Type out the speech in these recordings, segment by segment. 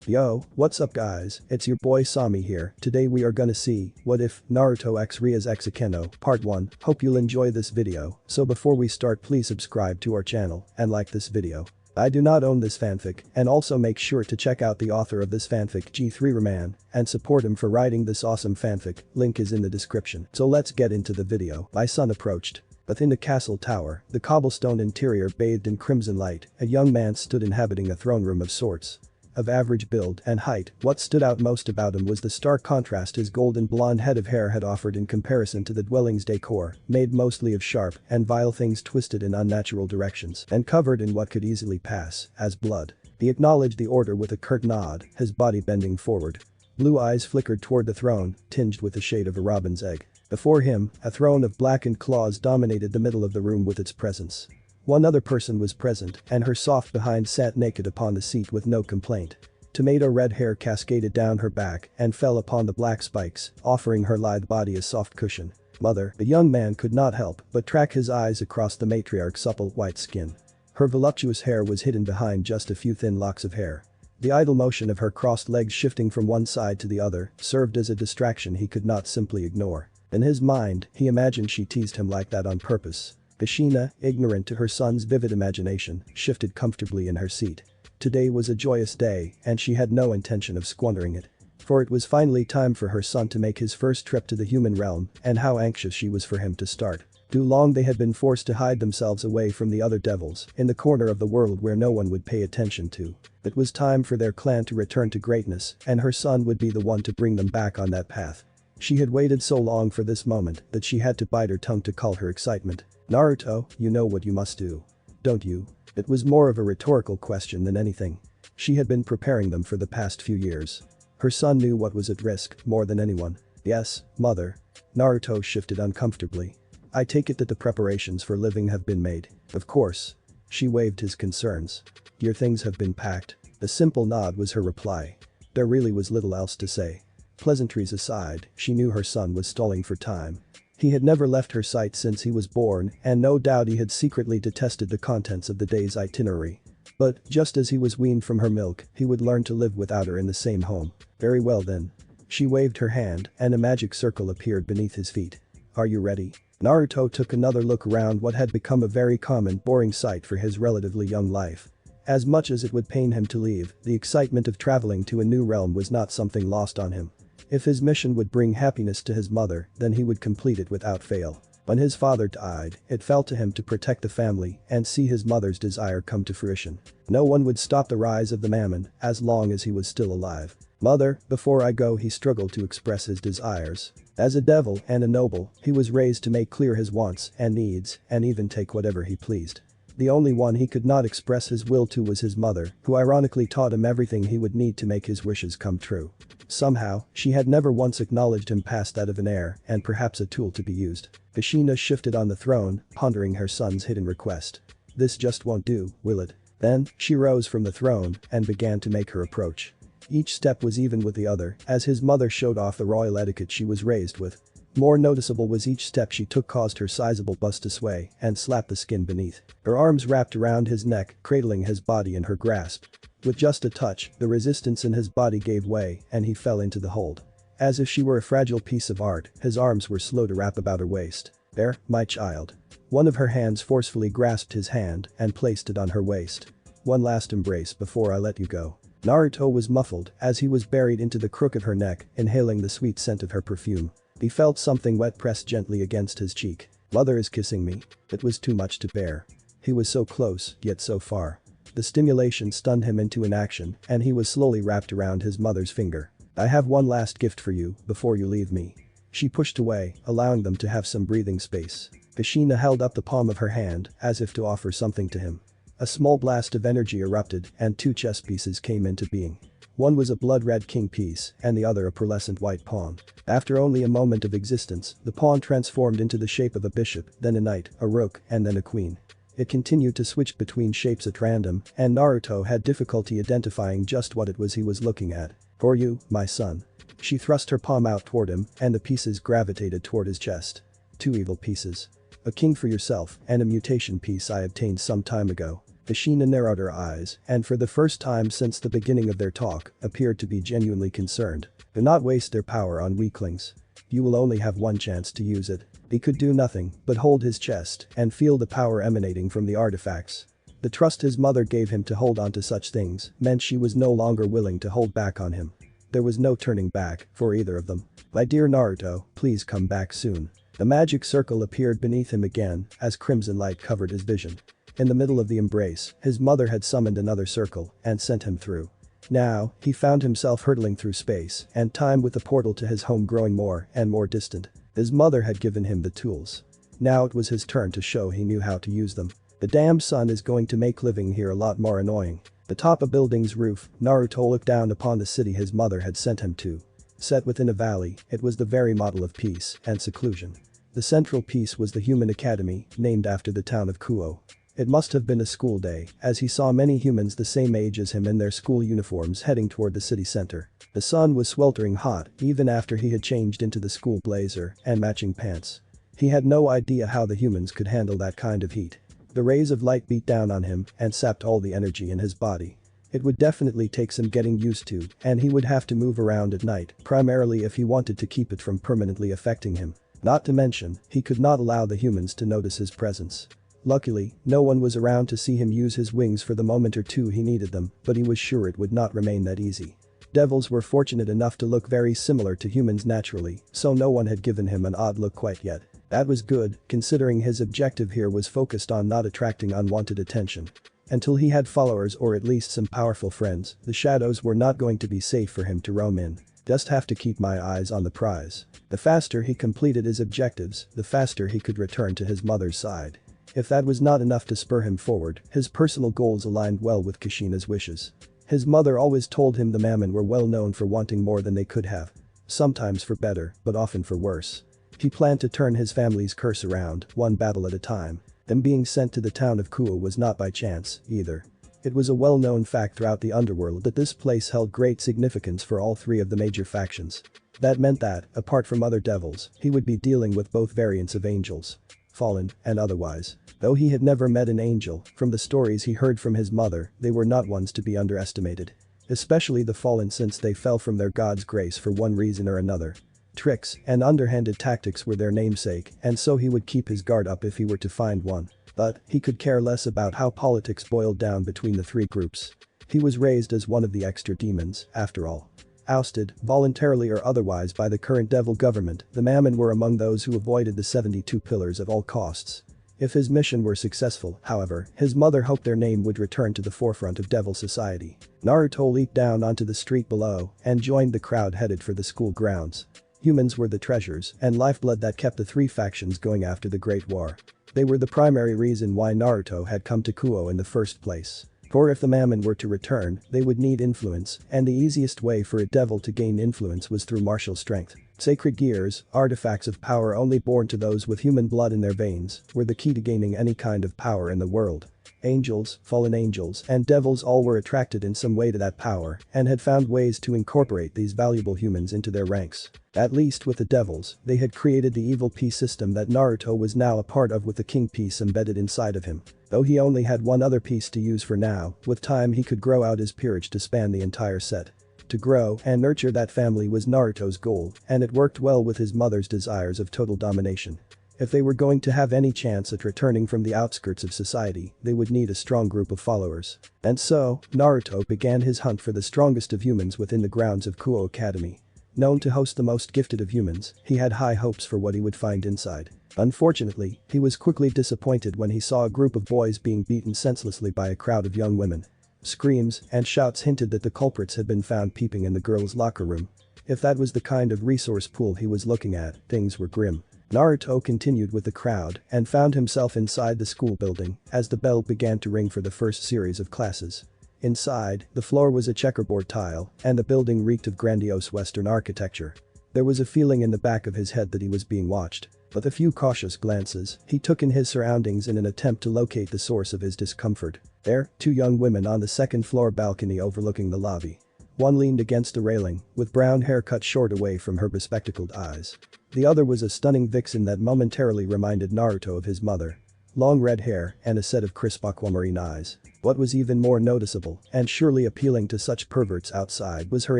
Yo, what's up guys, it's your boy Sami here. Today we are gonna see, what if, Naruto x Rias x Akeno, part 1. Hope you'll enjoy this video, so before we start please subscribe to our channel, and like this video. I do not own this fanfic, and also make sure to check out the author of this fanfic G3 Raman, and support him for writing this awesome fanfic, link is in the description. So let's get into the video. My son approached. Within the castle tower, the cobblestone interior bathed in crimson light, a young man stood inhabiting a throne room of sorts. Of average build and height, what stood out most about him was the stark contrast his golden blonde head of hair had offered in comparison to the dwelling's decor, made mostly of sharp and vile things twisted in unnatural directions and covered in what could easily pass as blood. He acknowledged the order with a curt nod, his body bending forward. Blue eyes flickered toward the throne, tinged with the shade of a robin's egg. Before him, a throne of blackened claws dominated the middle of the room with its presence. One other person was present, and her soft behind sat naked upon the seat with no complaint. Tomato red hair cascaded down her back and fell upon the black spikes, offering her lithe body a soft cushion. Mother, the young man could not help but track his eyes across the matriarch's supple white skin. Her voluptuous hair was hidden behind just a few thin locks of hair. The idle motion of her crossed legs shifting from one side to the other served as a distraction he could not simply ignore. In his mind, he imagined she teased him like that on purpose. Kushina, ignorant to her son's vivid imagination, shifted comfortably in her seat. Today was a joyous day, and she had no intention of squandering it. For it was finally time for her son to make his first trip to the human realm, and how anxious she was for him to start. Too long they had been forced to hide themselves away from the other devils, in the corner of the world where no one would pay attention to. It was time for their clan to return to greatness, and her son would be the one to bring them back on that path. She had waited so long for this moment that she had to bite her tongue to cull her excitement. Naruto, you know what you must do. Don't you? It was more of a rhetorical question than anything. She had been preparing them for the past few years. Her son knew what was at risk more than anyone. Yes, mother. Naruto shifted uncomfortably. I take it that the preparations for living have been made. Of course. She waved his concerns. Your things have been packed. A simple nod was her reply. There really was little else to say. Pleasantries aside, she knew her son was stalling for time. He had never left her sight since he was born, and no doubt he had secretly detested the contents of the day's itinerary. But, just as he was weaned from her milk, he would learn to live without her in the same home. Very well then. She waved her hand, and a magic circle appeared beneath his feet. Are you ready? Naruto took another look around what had become a very common, boring sight for his relatively young life. As much as it would pain him to leave, the excitement of traveling to a new realm was not something lost on him. If his mission would bring happiness to his mother, then he would complete it without fail. When his father died, it fell to him to protect the family and see his mother's desire come to fruition. No one would stop the rise of the Mammon as long as he was still alive. Mother, before I go, he struggled to express his desires. As a devil and a noble, he was raised to make clear his wants and needs and even take whatever he pleased. The only one he could not express his will to was his mother, who ironically taught him everything he would need to make his wishes come true. Somehow, she had never once acknowledged him past that of an heir and perhaps a tool to be used. Kushina shifted on the throne, pondering her son's hidden request. This just won't do, will it? Then, she rose from the throne and began to make her approach. Each step was even with the other, as his mother showed off the royal etiquette she was raised with. More noticeable was each step she took caused her sizable bust to sway and slap the skin beneath. Her arms wrapped around his neck, cradling his body in her grasp. With just a touch, the resistance in his body gave way and he fell into the hold. As if she were a fragile piece of art, his arms were slow to wrap about her waist. There, my child. One of her hands forcefully grasped his hand and placed it on her waist. One last embrace before I let you go. Naruto was muffled as he was buried into the crook of her neck, inhaling the sweet scent of her perfume. He felt something wet pressed gently against his cheek. Mother is kissing me. It was too much to bear. He was so close, yet so far. The stimulation stunned him into inaction, and he was slowly wrapped around his mother's finger. I have one last gift for you, before you leave me. She pushed away, allowing them to have some breathing space. Kushina held up the palm of her hand, as if to offer something to him. A small blast of energy erupted, and two chess pieces came into being. One was a blood-red king piece, and the other a pearlescent white pawn. After only a moment of existence, the pawn transformed into the shape of a bishop, then a knight, a rook, and then a queen. It continued to switch between shapes at random, and Naruto had difficulty identifying just what it was he was looking at. For you, my son. She thrust her palm out toward him, and the pieces gravitated toward his chest. Two evil pieces. A king for yourself, and a mutation piece I obtained some time ago. Kushina narrowed her eyes and for the first time since the beginning of their talk appeared to be genuinely concerned. Do not waste their power on weaklings. You will only have one chance to use it. He could do nothing but hold his chest and feel the power emanating from the artifacts. The trust his mother gave him to hold on to such things meant she was no longer willing to hold back on him. There was no turning back for either of them. My dear Naruto, please come back soon. The magic circle appeared beneath him again as crimson light covered his vision. In the middle of the embrace, his mother had summoned another circle and sent him through. Now, he found himself hurtling through space and time with the portal to his home growing more and more distant. His mother had given him the tools. Now it was his turn to show he knew how to use them. The damn sun is going to make living here a lot more annoying. Atop a building's roof, Naruto looked down upon the city his mother had sent him to. Set within a valley, it was the very model of peace and seclusion. The central piece was the Human Academy, named after the town of Kuo. It must have been a school day, as he saw many humans the same age as him in their school uniforms heading toward the city center. The sun was sweltering hot even after he had changed into the school blazer and matching pants. He had no idea how the humans could handle that kind of heat. The rays of light beat down on him and sapped all the energy in his body. It would definitely take some getting used to, and he would have to move around at night, primarily if he wanted to keep it from permanently affecting him. Not to mention, he could not allow the humans to notice his presence. Luckily, no one was around to see him use his wings for the moment or two he needed them, but he was sure it would not remain that easy. Devils were fortunate enough to look very similar to humans naturally, so no one had given him an odd look quite yet. That was good, considering his objective here was focused on not attracting unwanted attention. Until he had followers or at least some powerful friends, the shadows were not going to be safe for him to roam in. Just have to keep my eyes on the prize. The faster he completed his objectives, the faster he could return to his mother's side. If that was not enough to spur him forward, his personal goals aligned well with Kushina's wishes. His mother always told him the Mammon were well known for wanting more than they could have. Sometimes for better, but often for worse. He planned to turn his family's curse around, one battle at a time. Them being sent to the town of Kuo was not by chance, either. It was a well-known fact throughout the underworld that this place held great significance for all three of the major factions. That meant that, apart from other devils, he would be dealing with both variants of angels. Fallen, and otherwise. Though he had never met an angel, from the stories he heard from his mother, they were not ones to be underestimated. Especially the fallen since they fell from their god's grace for one reason or another. Tricks and underhanded tactics were their namesake, and so he would keep his guard up if he were to find one. But, he could care less about how politics boiled down between the three groups. He was raised as one of the extra demons, after all. Ousted, voluntarily or otherwise by the current devil government, the Mammon were among those who avoided the 72 pillars at all costs. If his mission were successful, however, his mother hoped their name would return to the forefront of devil society. Naruto leaped down onto the street below and joined the crowd headed for the school grounds. Humans were the treasures and lifeblood that kept the three factions going after the Great War. They were the primary reason why Naruto had come to Kuo in the first place. For if the Mammon were to return, they would need influence, and the easiest way for a devil to gain influence was through martial strength. Sacred gears, artifacts of power only born to those with human blood in their veins, were the key to gaining any kind of power in the world. Angels, fallen angels, and devils all were attracted in some way to that power and had found ways to incorporate these valuable humans into their ranks. At least with the devils, they had created the evil peace system that Naruto was now a part of with the king piece embedded inside of him. Though he only had one other piece to use for now, with time he could grow out his peerage to span the entire set. To grow and nurture that family was Naruto's goal, and it worked well with his mother's desires of total domination. If they were going to have any chance at returning from the outskirts of society, they would need a strong group of followers. And so, Naruto began his hunt for the strongest of humans within the grounds of Kuo Academy. Known to host the most gifted of humans, he had high hopes for what he would find inside. Unfortunately, he was quickly disappointed when he saw a group of boys being beaten senselessly by a crowd of young women. Screams and shouts hinted that the culprits had been found peeping in the girls' locker room. If that was the kind of resource pool he was looking at, things were grim. Naruto continued with the crowd and found himself inside the school building as the bell began to ring for the first series of classes. Inside, the floor was a checkerboard tile and the building reeked of grandiose Western architecture. There was a feeling in the back of his head that he was being watched. With a few cautious glances, he took in his surroundings in an attempt to locate the source of his discomfort. There, two young women on the second-floor balcony overlooking the lobby. One leaned against the railing, with brown hair cut short away from her bespectacled eyes. The other was a stunning vixen that momentarily reminded Naruto of his mother. long red hair, and a set of crisp aquamarine eyes. What was even more noticeable, and surely appealing to such perverts outside, was her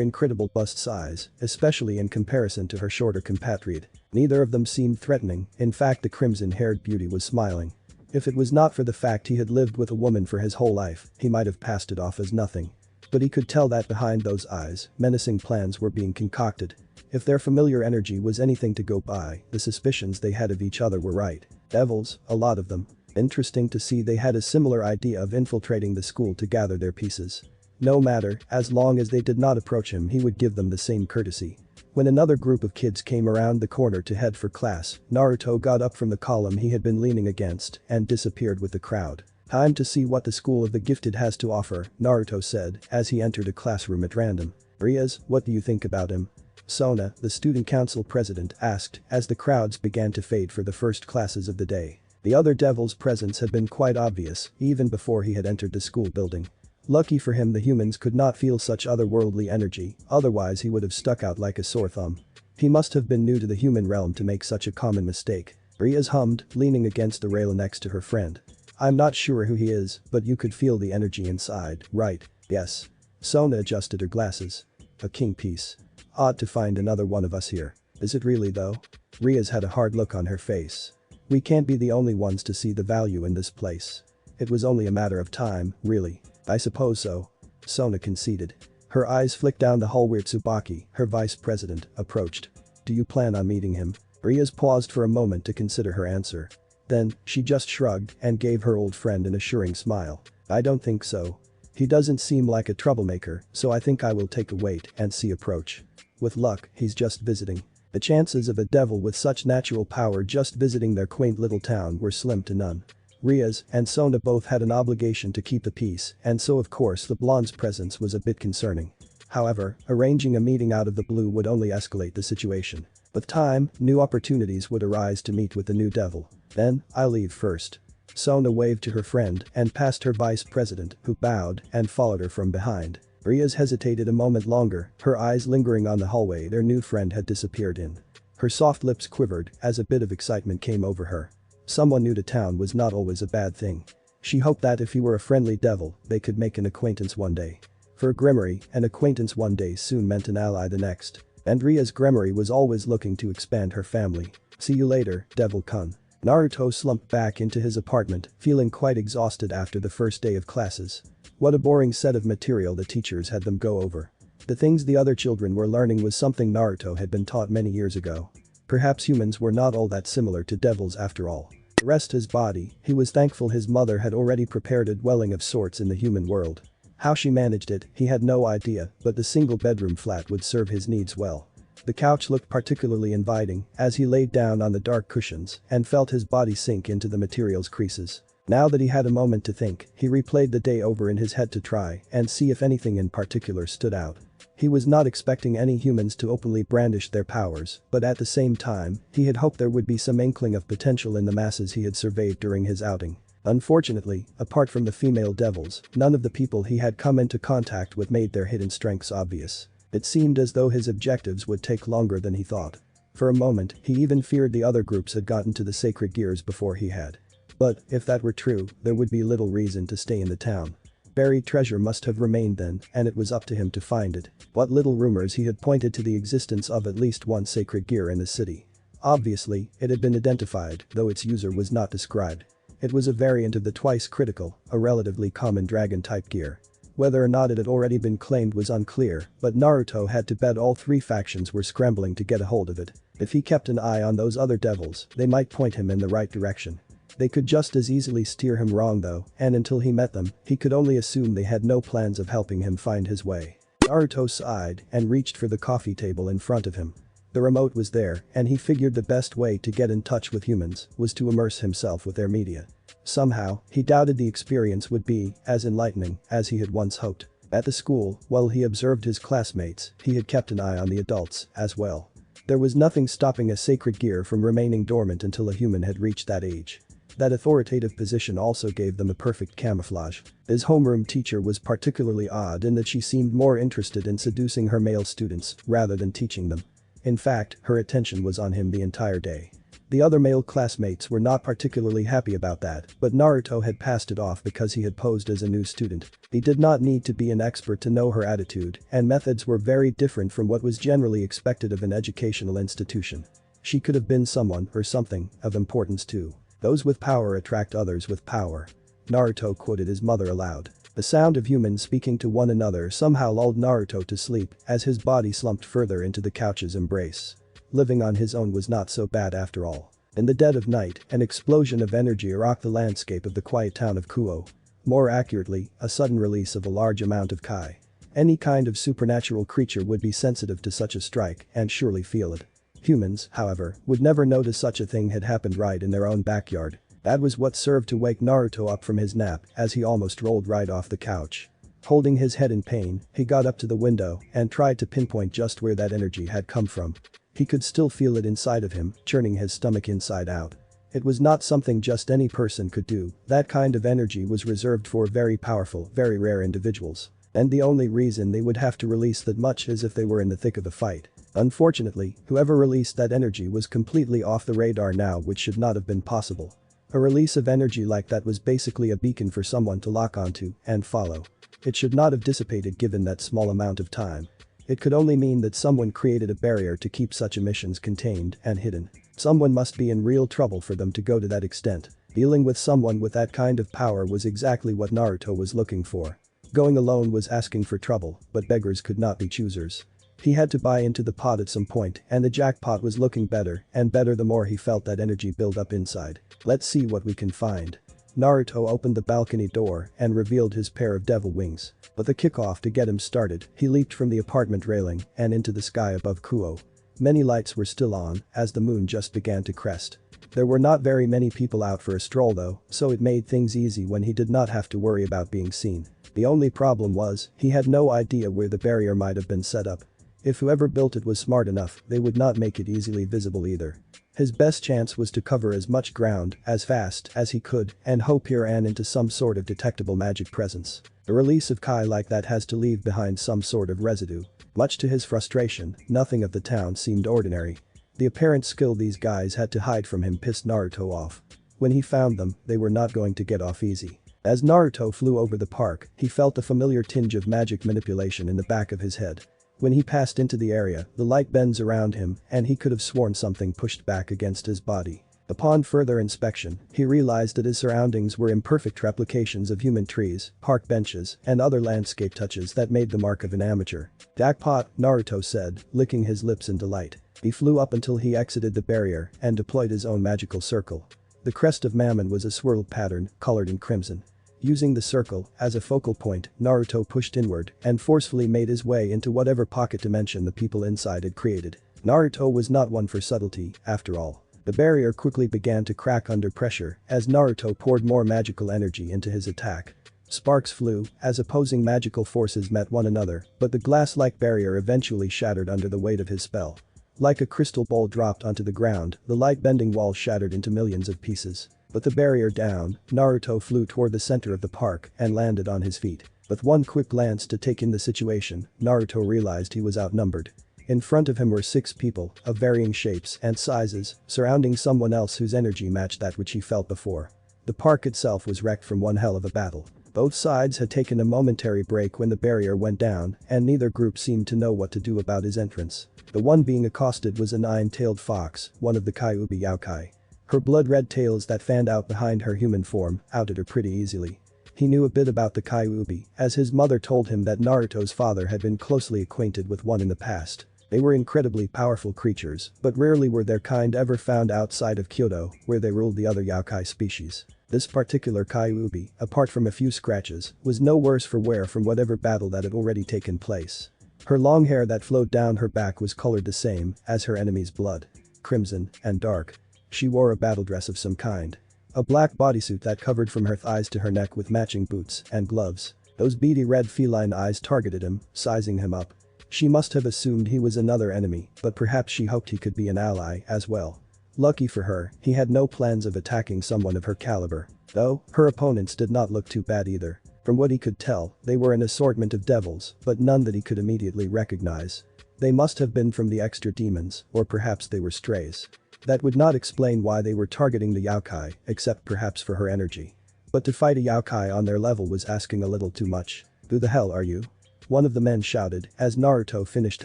incredible bust size, especially in comparison to her shorter compatriot. Neither of them seemed threatening, in fact the crimson-haired beauty was smiling. If it was not for the fact he had lived with a woman for his whole life, he might have passed it off as nothing. But he could tell that behind those eyes, menacing plans were being concocted. If their familiar energy was anything to go by, the suspicions they had of each other were right. Devils, a lot of them. Interesting to see they had a similar idea of infiltrating the school to gather their pieces. No matter, as long as they did not approach him, he would give them the same courtesy. When another group of kids came around the corner to head for class, Naruto got up from the column he had been leaning against and disappeared with the crowd. "Time to see what the School of the Gifted has to offer," Naruto said as he entered a classroom at random. "Rias, what do you think about him?" Sona, the student council president, asked as the crowds began to fade for the first classes of the day. The other devil's presence had been quite obvious even before he had entered the school building. Lucky for him the humans could not feel such otherworldly energy, otherwise he would have stuck out like a sore thumb. He must have been new to the human realm to make such a common mistake. Rias hummed, leaning against the rail next to her friend. "I'm not sure who he is, but you could feel the energy inside, right?" "Yes." Sona adjusted her glasses. "A king piece. Odd to find another one of us here. Is it really though?" Rias had a hard look on her face. "We can't be the only ones to see the value in this place. It was only a matter of time, really." "I suppose so." Sona conceded. Her eyes flicked down the hallway. Tsubaki, her vice president, approached. "Do you plan on meeting him?" Rias paused for a moment to consider her answer. Then, she just shrugged and gave her old friend an assuring smile. "I don't think so. He doesn't seem like a troublemaker, so I think I will take a wait and see approach. With luck, he's just visiting." The chances of a devil with such natural power just visiting their quaint little town were slim to none. Rias and Sona both had an obligation to keep the peace, and so of course the blonde's presence was a bit concerning. However, arranging a meeting out of the blue would only escalate the situation. With time, new opportunities would arise to meet with the new devil. "Then, I'll leave first." Sona waved to her friend and passed her vice president, who bowed and followed her from behind. Rias hesitated a moment longer, her eyes lingering on the hallway their new friend had disappeared in. Her soft lips quivered as a bit of excitement came over her. Someone new to town was not always a bad thing. She hoped that if he were a friendly devil, they could make an acquaintance one day. For Gremory, an acquaintance one day soon meant an ally the next. And Rias Gremory was always looking to expand her family. "See you later, Devil-kun." Naruto slumped back into his apartment, feeling quite exhausted after the first day of classes. What a boring set of material the teachers had them go over. The things the other children were learning was something Naruto had been taught many years ago. Perhaps humans were not all that similar to devils after all. To rest his body, he was thankful his mother had already prepared a dwelling of sorts in the human world. How she managed it, he had no idea, but the single-bedroom flat would serve his needs well. The couch looked particularly inviting as he laid down on the dark cushions and felt his body sink into the material's creases. Now that he had a moment to think, he replayed the day over in his head to try and see if anything in particular stood out. He was not expecting any humans to openly brandish their powers, but at the same time, he had hoped there would be some inkling of potential in the masses he had surveyed during his outing. Unfortunately, apart from the female devils, none of the people he had come into contact with made their hidden strengths obvious. It seemed as though his objectives would take longer than he thought. For a moment, he even feared the other groups had gotten to the sacred gears before he had. But, if that were true, there would be little reason to stay in the town. Buried treasure must have remained then, and it was up to him to find it. What little rumors he had pointed to the existence of at least one sacred gear in the city. Obviously, it had been identified, though its user was not described. It was a variant of the twice critical, a relatively common dragon-type gear. Whether or not it had already been claimed was unclear, but Naruto had to bet all three factions were scrambling to get a hold of it. If he kept an eye on those other devils, they might point him in the right direction. They could just as easily steer him wrong though, and until he met them, he could only assume they had no plans of helping him find his way. Naruto sighed and reached for the coffee table in front of him. The remote was there, and he figured the best way to get in touch with humans was to immerse himself with their media. Somehow, he doubted the experience would be as enlightening as he had once hoped. At the school, while he observed his classmates, he had kept an eye on the adults as well. There was nothing stopping a sacred gear from remaining dormant until a human had reached that age. That authoritative position also gave them a perfect camouflage. His homeroom teacher was particularly odd in that she seemed more interested in seducing her male students rather than teaching them. In fact, her attention was on him the entire day. The other male classmates were not particularly happy about that, but Naruto had passed it off because he had posed as a new student. He did not need to be an expert to know her attitude, and methods were very different from what was generally expected of an educational institution. She could have been someone or something of importance too. Those with power attract others with power. Naruto quoted his mother aloud. The sound of humans speaking to one another somehow lulled Naruto to sleep as his body slumped further into the couch's embrace. Living on his own was not so bad after all. In the dead of night, an explosion of energy rocked the landscape of the quiet town of Kuo. More accurately, a sudden release of a large amount of Kai. Any kind of supernatural creature would be sensitive to such a strike and surely feel it. Humans, however, would never notice such a thing had happened right in their own backyard. That was what served to wake Naruto up from his nap as he almost rolled right off the couch. Holding his head in pain, he got up to the window and tried to pinpoint just where that energy had come from. He could still feel it inside of him, churning his stomach inside out. It was not something just any person could do, that kind of energy was reserved for very powerful, very rare individuals. And the only reason they would have to release that much is if they were in the thick of the fight. Unfortunately, whoever released that energy was completely off the radar now, which should not have been possible. A release of energy like that was basically a beacon for someone to lock onto and follow. It should not have dissipated given that small amount of time. It could only mean that someone created a barrier to keep such emissions contained and hidden. Someone must be in real trouble for them to go to that extent. Dealing with someone with that kind of power was exactly what Naruto was looking for. Going alone was asking for trouble, but beggars could not be choosers. He had to buy into the pot at some point, and the jackpot was looking better and better the more he felt that energy build up inside. Let's see what we can find. Naruto opened the balcony door and revealed his pair of devil wings. But the kickoff to get him started, he leaped from the apartment railing and into the sky above Kuo. Many lights were still on as the moon just began to crest. There were not very many people out for a stroll though, so it made things easy when he did not have to worry about being seen. The only problem was, he had no idea where the barrier might have been set up. If whoever built it was smart enough, they would not make it easily visible either. His best chance was to cover as much ground as fast as he could and hope he ran into some sort of detectable magic presence. A release of Kai like that has to leave behind some sort of residue. Much to his frustration, nothing of the town seemed ordinary. The apparent skill these guys had to hide from him pissed Naruto off. When he found them, they were not going to get off easy. As Naruto flew over the park, he felt a familiar tinge of magic manipulation in the back of his head. When he passed into the area, the light bends around him and he could have sworn something pushed back against his body. Upon further inspection, he realized that his surroundings were imperfect replications of human trees, park benches, and other landscape touches that made the mark of an amateur. Jackpot, Naruto said, licking his lips in delight. He flew up until he exited the barrier and deployed his own magical circle. The crest of Mammon was a swirled pattern, colored in crimson. Using the circle as a focal point, Naruto pushed inward and forcefully made his way into whatever pocket dimension the people inside had created. Naruto was not one for subtlety, after all. The barrier quickly began to crack under pressure as Naruto poured more magical energy into his attack. Sparks flew as opposing magical forces met one another, but the glass-like barrier eventually shattered under the weight of his spell. Like a crystal bowl dropped onto the ground, the light-bending wall shattered into millions of pieces. With the barrier down, Naruto flew toward the center of the park and landed on his feet. With one quick glance to take in the situation, Naruto realized he was outnumbered. In front of him were 6 people, of varying shapes and sizes, surrounding someone else whose energy matched that which he felt before. The park itself was wrecked from one hell of a battle. Both sides had taken a momentary break when the barrier went down, and neither group seemed to know what to do about his entrance. The one being accosted was a 9-tailed fox, one of the Kyuubi Yaokai. Her blood-red tails that fanned out behind her human form outed her pretty easily. He knew a bit about the Kyuubi, as his mother told him that Naruto's father had been closely acquainted with one in the past. They were incredibly powerful creatures, but rarely were their kind ever found outside of Kyoto, where they ruled the other Yaokai species. This particular Kyuubi, apart from a few scratches, was no worse for wear from whatever battle that had already taken place. Her long hair that flowed down her back was colored the same as her enemy's blood. Crimson and dark. She wore a battle dress of some kind. A black bodysuit that covered from her thighs to her neck with matching boots and gloves. Those beady red feline eyes targeted him, sizing him up. She must have assumed he was another enemy, but perhaps she hoped he could be an ally as well. Lucky for her, he had no plans of attacking someone of her caliber. Though, her opponents did not look too bad either. From what he could tell, they were an assortment of devils, but none that he could immediately recognize. They must have been from the extra demons, or perhaps they were strays. That would not explain why they were targeting the Yaokai, except perhaps for her energy. But to fight a Yaokai on their level was asking a little too much. Who the hell are you? One of the men shouted as Naruto finished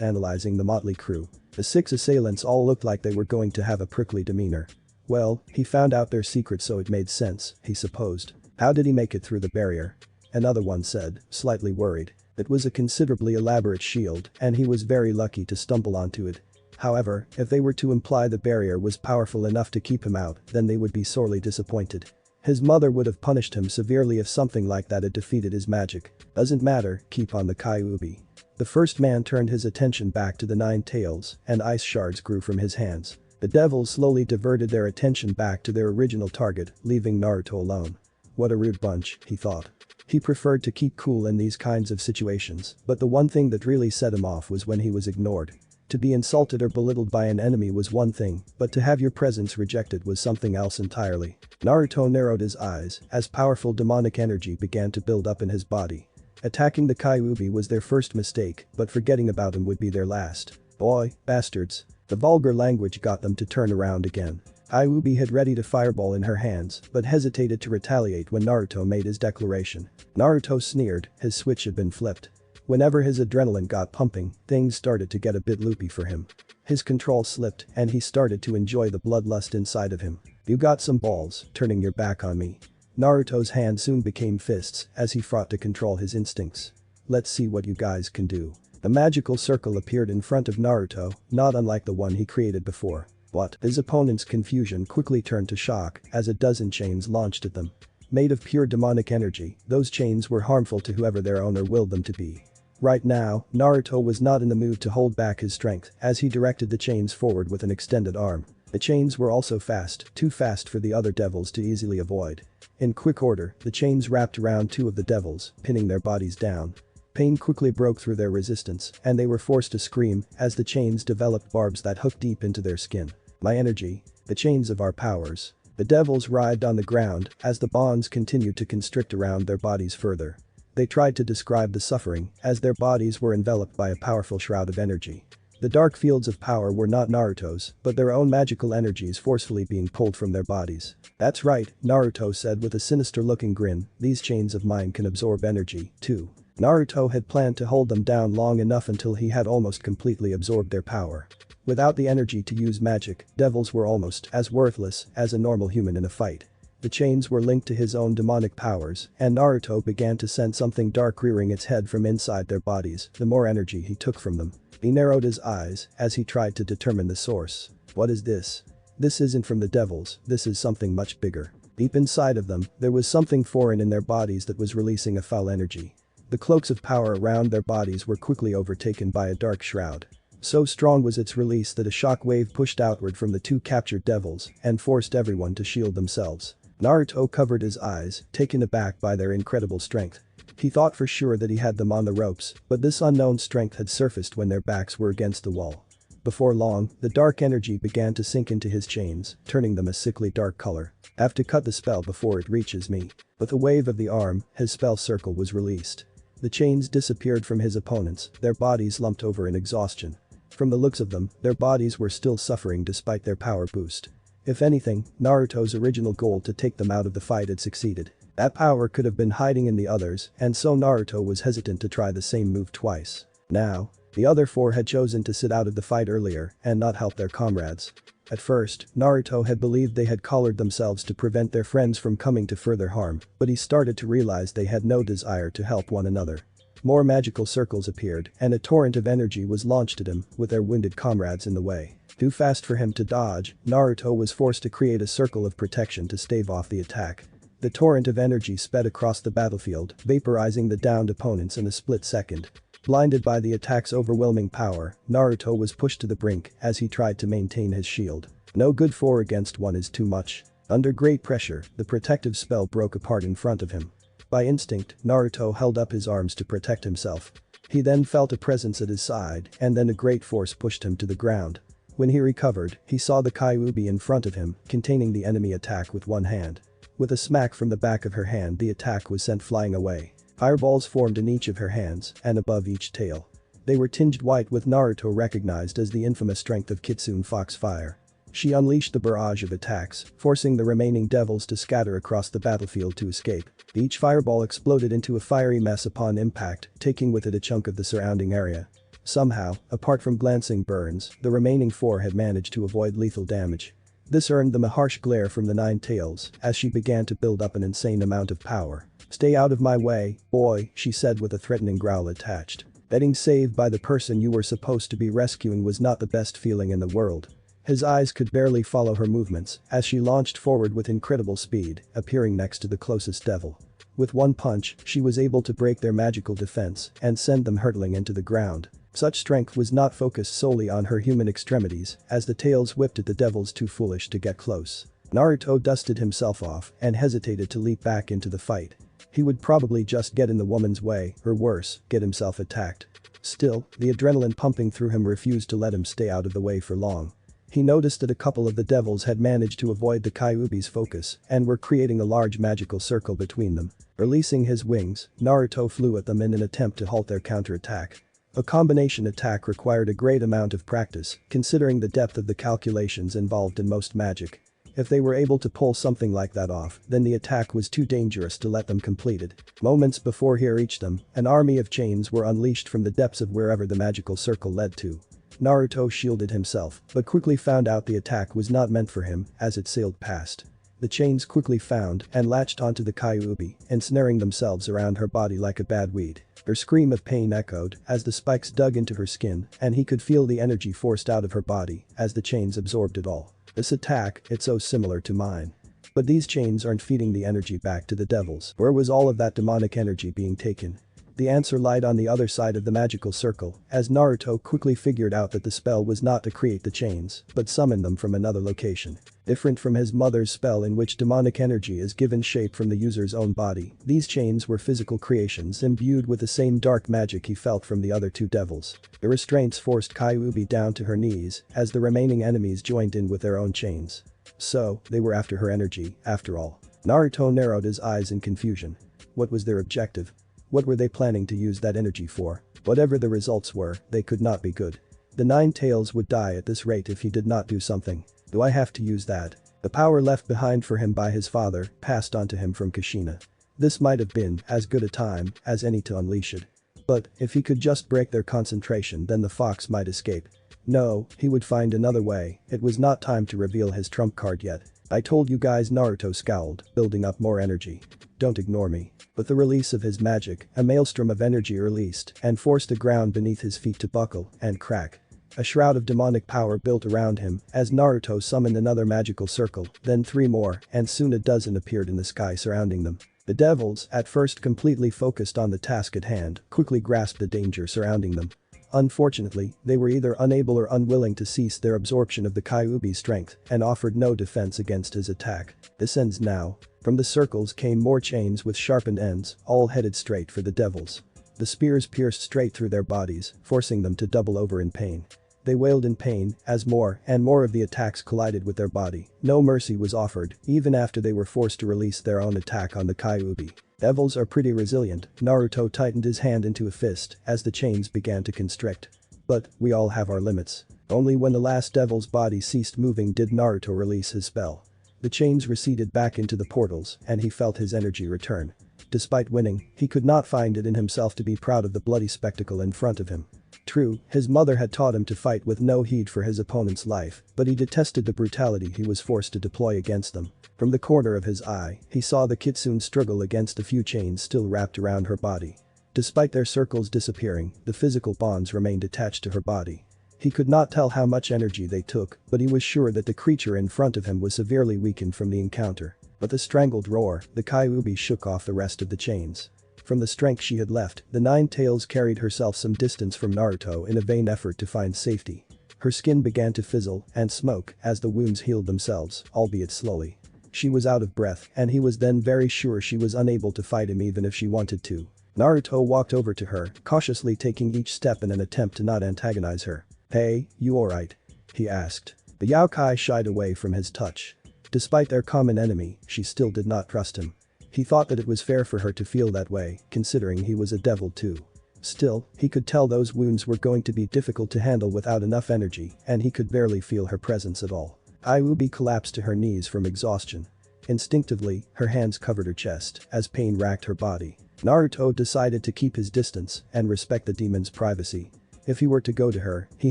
analyzing the motley crew. The 6 assailants all looked like they were going to have a prickly demeanor. Well, he found out their secret so it made sense, he supposed. How did he make it through the barrier? Another one said, slightly worried. It was a considerably elaborate shield and he was very lucky to stumble onto it. However, if they were to imply the barrier was powerful enough to keep him out, then they would be sorely disappointed. His mother would have punished him severely if something like that had defeated his magic. Doesn't matter, keep on the Kyuubi. The first man turned his attention back to the 9 tails and ice shards grew from his hands. The devils slowly diverted their attention back to their original target, leaving Naruto alone. What a rude bunch, he thought. He preferred to keep cool in these kinds of situations, but the one thing that really set him off was when he was ignored. To be insulted or belittled by an enemy was one thing, but to have your presence rejected was something else entirely. Naruto narrowed his eyes as powerful demonic energy began to build up in his body. Attacking the Kyuubi was their first mistake, but forgetting about him would be their last. Boy, bastards. The vulgar language got them to turn around again. Kyuubi had ready to fireball in her hands, but hesitated to retaliate when Naruto made his declaration. Naruto sneered, his switch had been flipped. Whenever his adrenaline got pumping, things started to get a bit loopy for him. His control slipped and he started to enjoy the bloodlust inside of him. You got some balls, turning your back on me. Naruto's hand soon became fists as he fought to control his instincts. Let's see what you guys can do. The magical circle appeared in front of Naruto, not unlike the one he created before. What? His opponent's confusion quickly turned to shock as a dozen chains launched at them. Made of pure demonic energy, those chains were harmful to whoever their owner willed them to be. Right now, Naruto was not in the mood to hold back his strength as he directed the chains forward with an extended arm. The chains were also fast, too fast for the other devils to easily avoid. In quick order, the chains wrapped around 2 of the devils, pinning their bodies down. Pain quickly broke through their resistance and they were forced to scream as the chains developed barbs that hooked deep into their skin. My energy. The chains of our powers. The devils writhed on the ground as the bonds continued to constrict around their bodies further. They tried to describe the suffering as their bodies were enveloped by a powerful shroud of energy. The dark fields of power were not Naruto's, but their own magical energies forcefully being pulled from their bodies. That's right, Naruto said with a sinister-looking grin, these chains of mine can absorb energy, too. Naruto had planned to hold them down long enough until he had almost completely absorbed their power. Without the energy to use magic, devils were almost as worthless as a normal human in a fight. The chains were linked to his own demonic powers, and Naruto began to sense something dark rearing its head from inside their bodies the more energy he took from them. He narrowed his eyes as he tried to determine the source. What is this? This isn't from the devils, this is something much bigger. Deep inside of them, there was something foreign in their bodies that was releasing a foul energy. The cloaks of power around their bodies were quickly overtaken by a dark shroud. So strong was its release that a shock wave pushed outward from the 2 captured devils and forced everyone to shield themselves. Naruto covered his eyes, taken aback by their incredible strength. He thought for sure that he had them on the ropes, but this unknown strength had surfaced when their backs were against the wall. Before long, the dark energy began to sink into his chains, turning them a sickly dark color. Have to cut the spell before it reaches me. With a wave of the arm, his spell circle was released. The chains disappeared from his opponents, their bodies slumped over in exhaustion. From the looks of them, their bodies were still suffering despite their power boost. If anything, Naruto's original goal to take them out of the fight had succeeded. That power could have been hiding in the others, and so Naruto was hesitant to try the same move twice. Now, the other 4 had chosen to sit out of the fight earlier and not help their comrades. At first, Naruto had believed they had collared themselves to prevent their friends from coming to further harm, but he started to realize they had no desire to help one another. More magical circles appeared, and a torrent of energy was launched at him, with their wounded comrades in the way. Too fast for him to dodge, Naruto was forced to create a circle of protection to stave off the attack. The torrent of energy sped across the battlefield, vaporizing the downed opponents in a split second. Blinded by the attack's overwhelming power, Naruto was pushed to the brink as he tried to maintain his shield. No good 4 against 1 is too much. Under great pressure, the protective spell broke apart in front of him. By instinct, Naruto held up his arms to protect himself. He then felt a presence at his side, and then a great force pushed him to the ground. When he recovered, he saw the Kyuubi in front of him, containing the enemy attack with one hand. With a smack from the back of her hand, the attack was sent flying away. Fireballs formed in each of her hands and above each tail. They were tinged white with Naruto recognized as the infamous strength of Kitsune Fox Fire. She unleashed the barrage of attacks, forcing the remaining devils to scatter across the battlefield to escape. Each fireball exploded into a fiery mess upon impact, taking with it a chunk of the surrounding area. Somehow, apart from glancing burns, the remaining 4 had managed to avoid lethal damage. This earned them a harsh glare from the Nine Tails as she began to build up an insane amount of power. "Stay out of my way, boy," she said with a threatening growl attached. Getting saved by the person you were supposed to be rescuing was not the best feeling in the world. His eyes could barely follow her movements as she launched forward with incredible speed, appearing next to the closest devil. With one punch, she was able to break their magical defense and send them hurtling into the ground. Such strength was not focused solely on her human extremities, as the tails whipped at the devils too foolish to get close. Naruto dusted himself off and hesitated to leap back into the fight. He would probably just get in the woman's way, or worse, get himself attacked. Still, the adrenaline pumping through him refused to let him stay out of the way for long. He noticed that a couple of the devils had managed to avoid the Kyuubi's focus and were creating a large magical circle between them. Releasing his wings, Naruto flew at them in an attempt to halt their counterattack. A combination attack required a great amount of practice, considering the depth of the calculations involved in most magic. If they were able to pull something like that off, then the attack was too dangerous to let them complete it. Moments before he reached them, an army of chains were unleashed from the depths of wherever the magical circle led to. Naruto shielded himself, but quickly found out the attack was not meant for him as it sailed past. The chains quickly found and latched onto the Kyuubi, ensnaring themselves around her body like a bad weed. Her scream of pain echoed as the spikes dug into her skin and he could feel the energy forced out of her body as the chains absorbed it all. "This attack, it's so similar to mine. But these chains aren't feeding the energy back to the devils. Where was all of that demonic energy being taken?" The answer lied on the other side of the magical circle, as Naruto quickly figured out that the spell was not to create the chains, but summon them from another location. Different from his mother's spell in which demonic energy is given shape from the user's own body, these chains were physical creations imbued with the same dark magic he felt from the other 2 devils. The restraints forced Kyuubi down to her knees as the remaining enemies joined in with their own chains. So, they were after her energy, after all. Naruto narrowed his eyes in confusion. What was their objective? What were they planning to use that energy for? Whatever the results were, they could not be good. The Nine Tails would die at this rate if he did not do something. Do I have to use that? The power left behind for him by his father passed on to him from Kushina. This might have been as good a time as any to unleash it. But if he could just break their concentration, then the fox might escape. No, he would find another way. It was not time to reveal his trump card yet. "I told you guys," Naruto scowled, building up more energy. "Don't ignore me." With the release of his magic, a maelstrom of energy released and forced the ground beneath his feet to buckle and crack. A shroud of demonic power built around him as Naruto summoned another magical circle, then 3 more, and soon a dozen appeared in the sky surrounding them. The devils, at first completely focused on the task at hand, quickly grasped the danger surrounding them. Unfortunately, they were either unable or unwilling to cease their absorption of the Kyuubi's strength and offered no defense against his attack. "This ends now." From the circles came more chains with sharpened ends, all headed straight for the devils. The spears pierced straight through their bodies, forcing them to double over in pain. They wailed in pain as more and more of the attacks collided with their body. No mercy was offered, even after they were forced to release their own attack on the Kyuubi. Devils are pretty resilient. Naruto tightened his hand into a fist as the chains began to constrict. But we all have our limits. Only when the last devil's body ceased moving did Naruto release his spell. The chains receded back into the portals and he felt his energy return. Despite winning, he could not find it in himself to be proud of the bloody spectacle in front of him. True, his mother had taught him to fight with no heed for his opponent's life, but he detested the brutality he was forced to deploy against them. From the corner of his eye, he saw the kitsune struggle against a few chains still wrapped around her body. Despite their circles disappearing, the physical bonds remained attached to her body. He could not tell how much energy they took, but he was sure that the creature in front of him was severely weakened from the encounter. With a strangled roar, the Kyuubi shook off the rest of the chains. From the strength she had left, the Nine Tails carried herself some distance from Naruto in a vain effort to find safety. Her skin began to fizzle and smoke as the wounds healed themselves, albeit slowly. She was out of breath and he was then very sure she was unable to fight him even if she wanted to. Naruto walked over to her, cautiously taking each step in an attempt to not antagonize her. "Hey, you alright?" he asked. The Yaokai shied away from his touch. Despite their common enemy, she still did not trust him. He thought that it was fair for her to feel that way, considering he was a devil too. Still, he could tell those wounds were going to be difficult to handle without enough energy, and he could barely feel her presence at all. Kyuubi collapsed to her knees from exhaustion. Instinctively, her hands covered her chest as pain racked her body. Naruto decided to keep his distance and respect the demon's privacy. If he were to go to her, he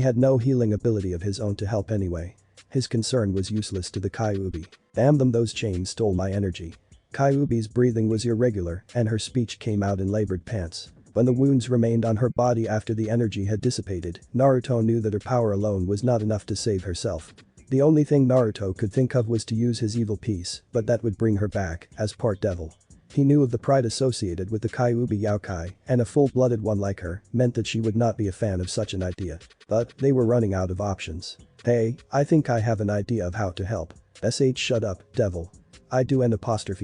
had no healing ability of his own to help anyway. His concern was useless to the Kyuubi. Damn them, those chains stole my energy. Kyuubi's breathing was irregular and her speech came out in labored pants. When the wounds remained on her body after the energy had dissipated, Naruto knew that her power alone was not enough to save herself. The only thing Naruto could think of was to use his evil piece, but that would bring her back as part devil. He knew of the pride associated with the Kyuubi Yaokai, and a full-blooded one like her meant that she would not be a fan of such an idea. But they were running out of options. Hey, I think I have an idea of how to help. Shut up, devil. I do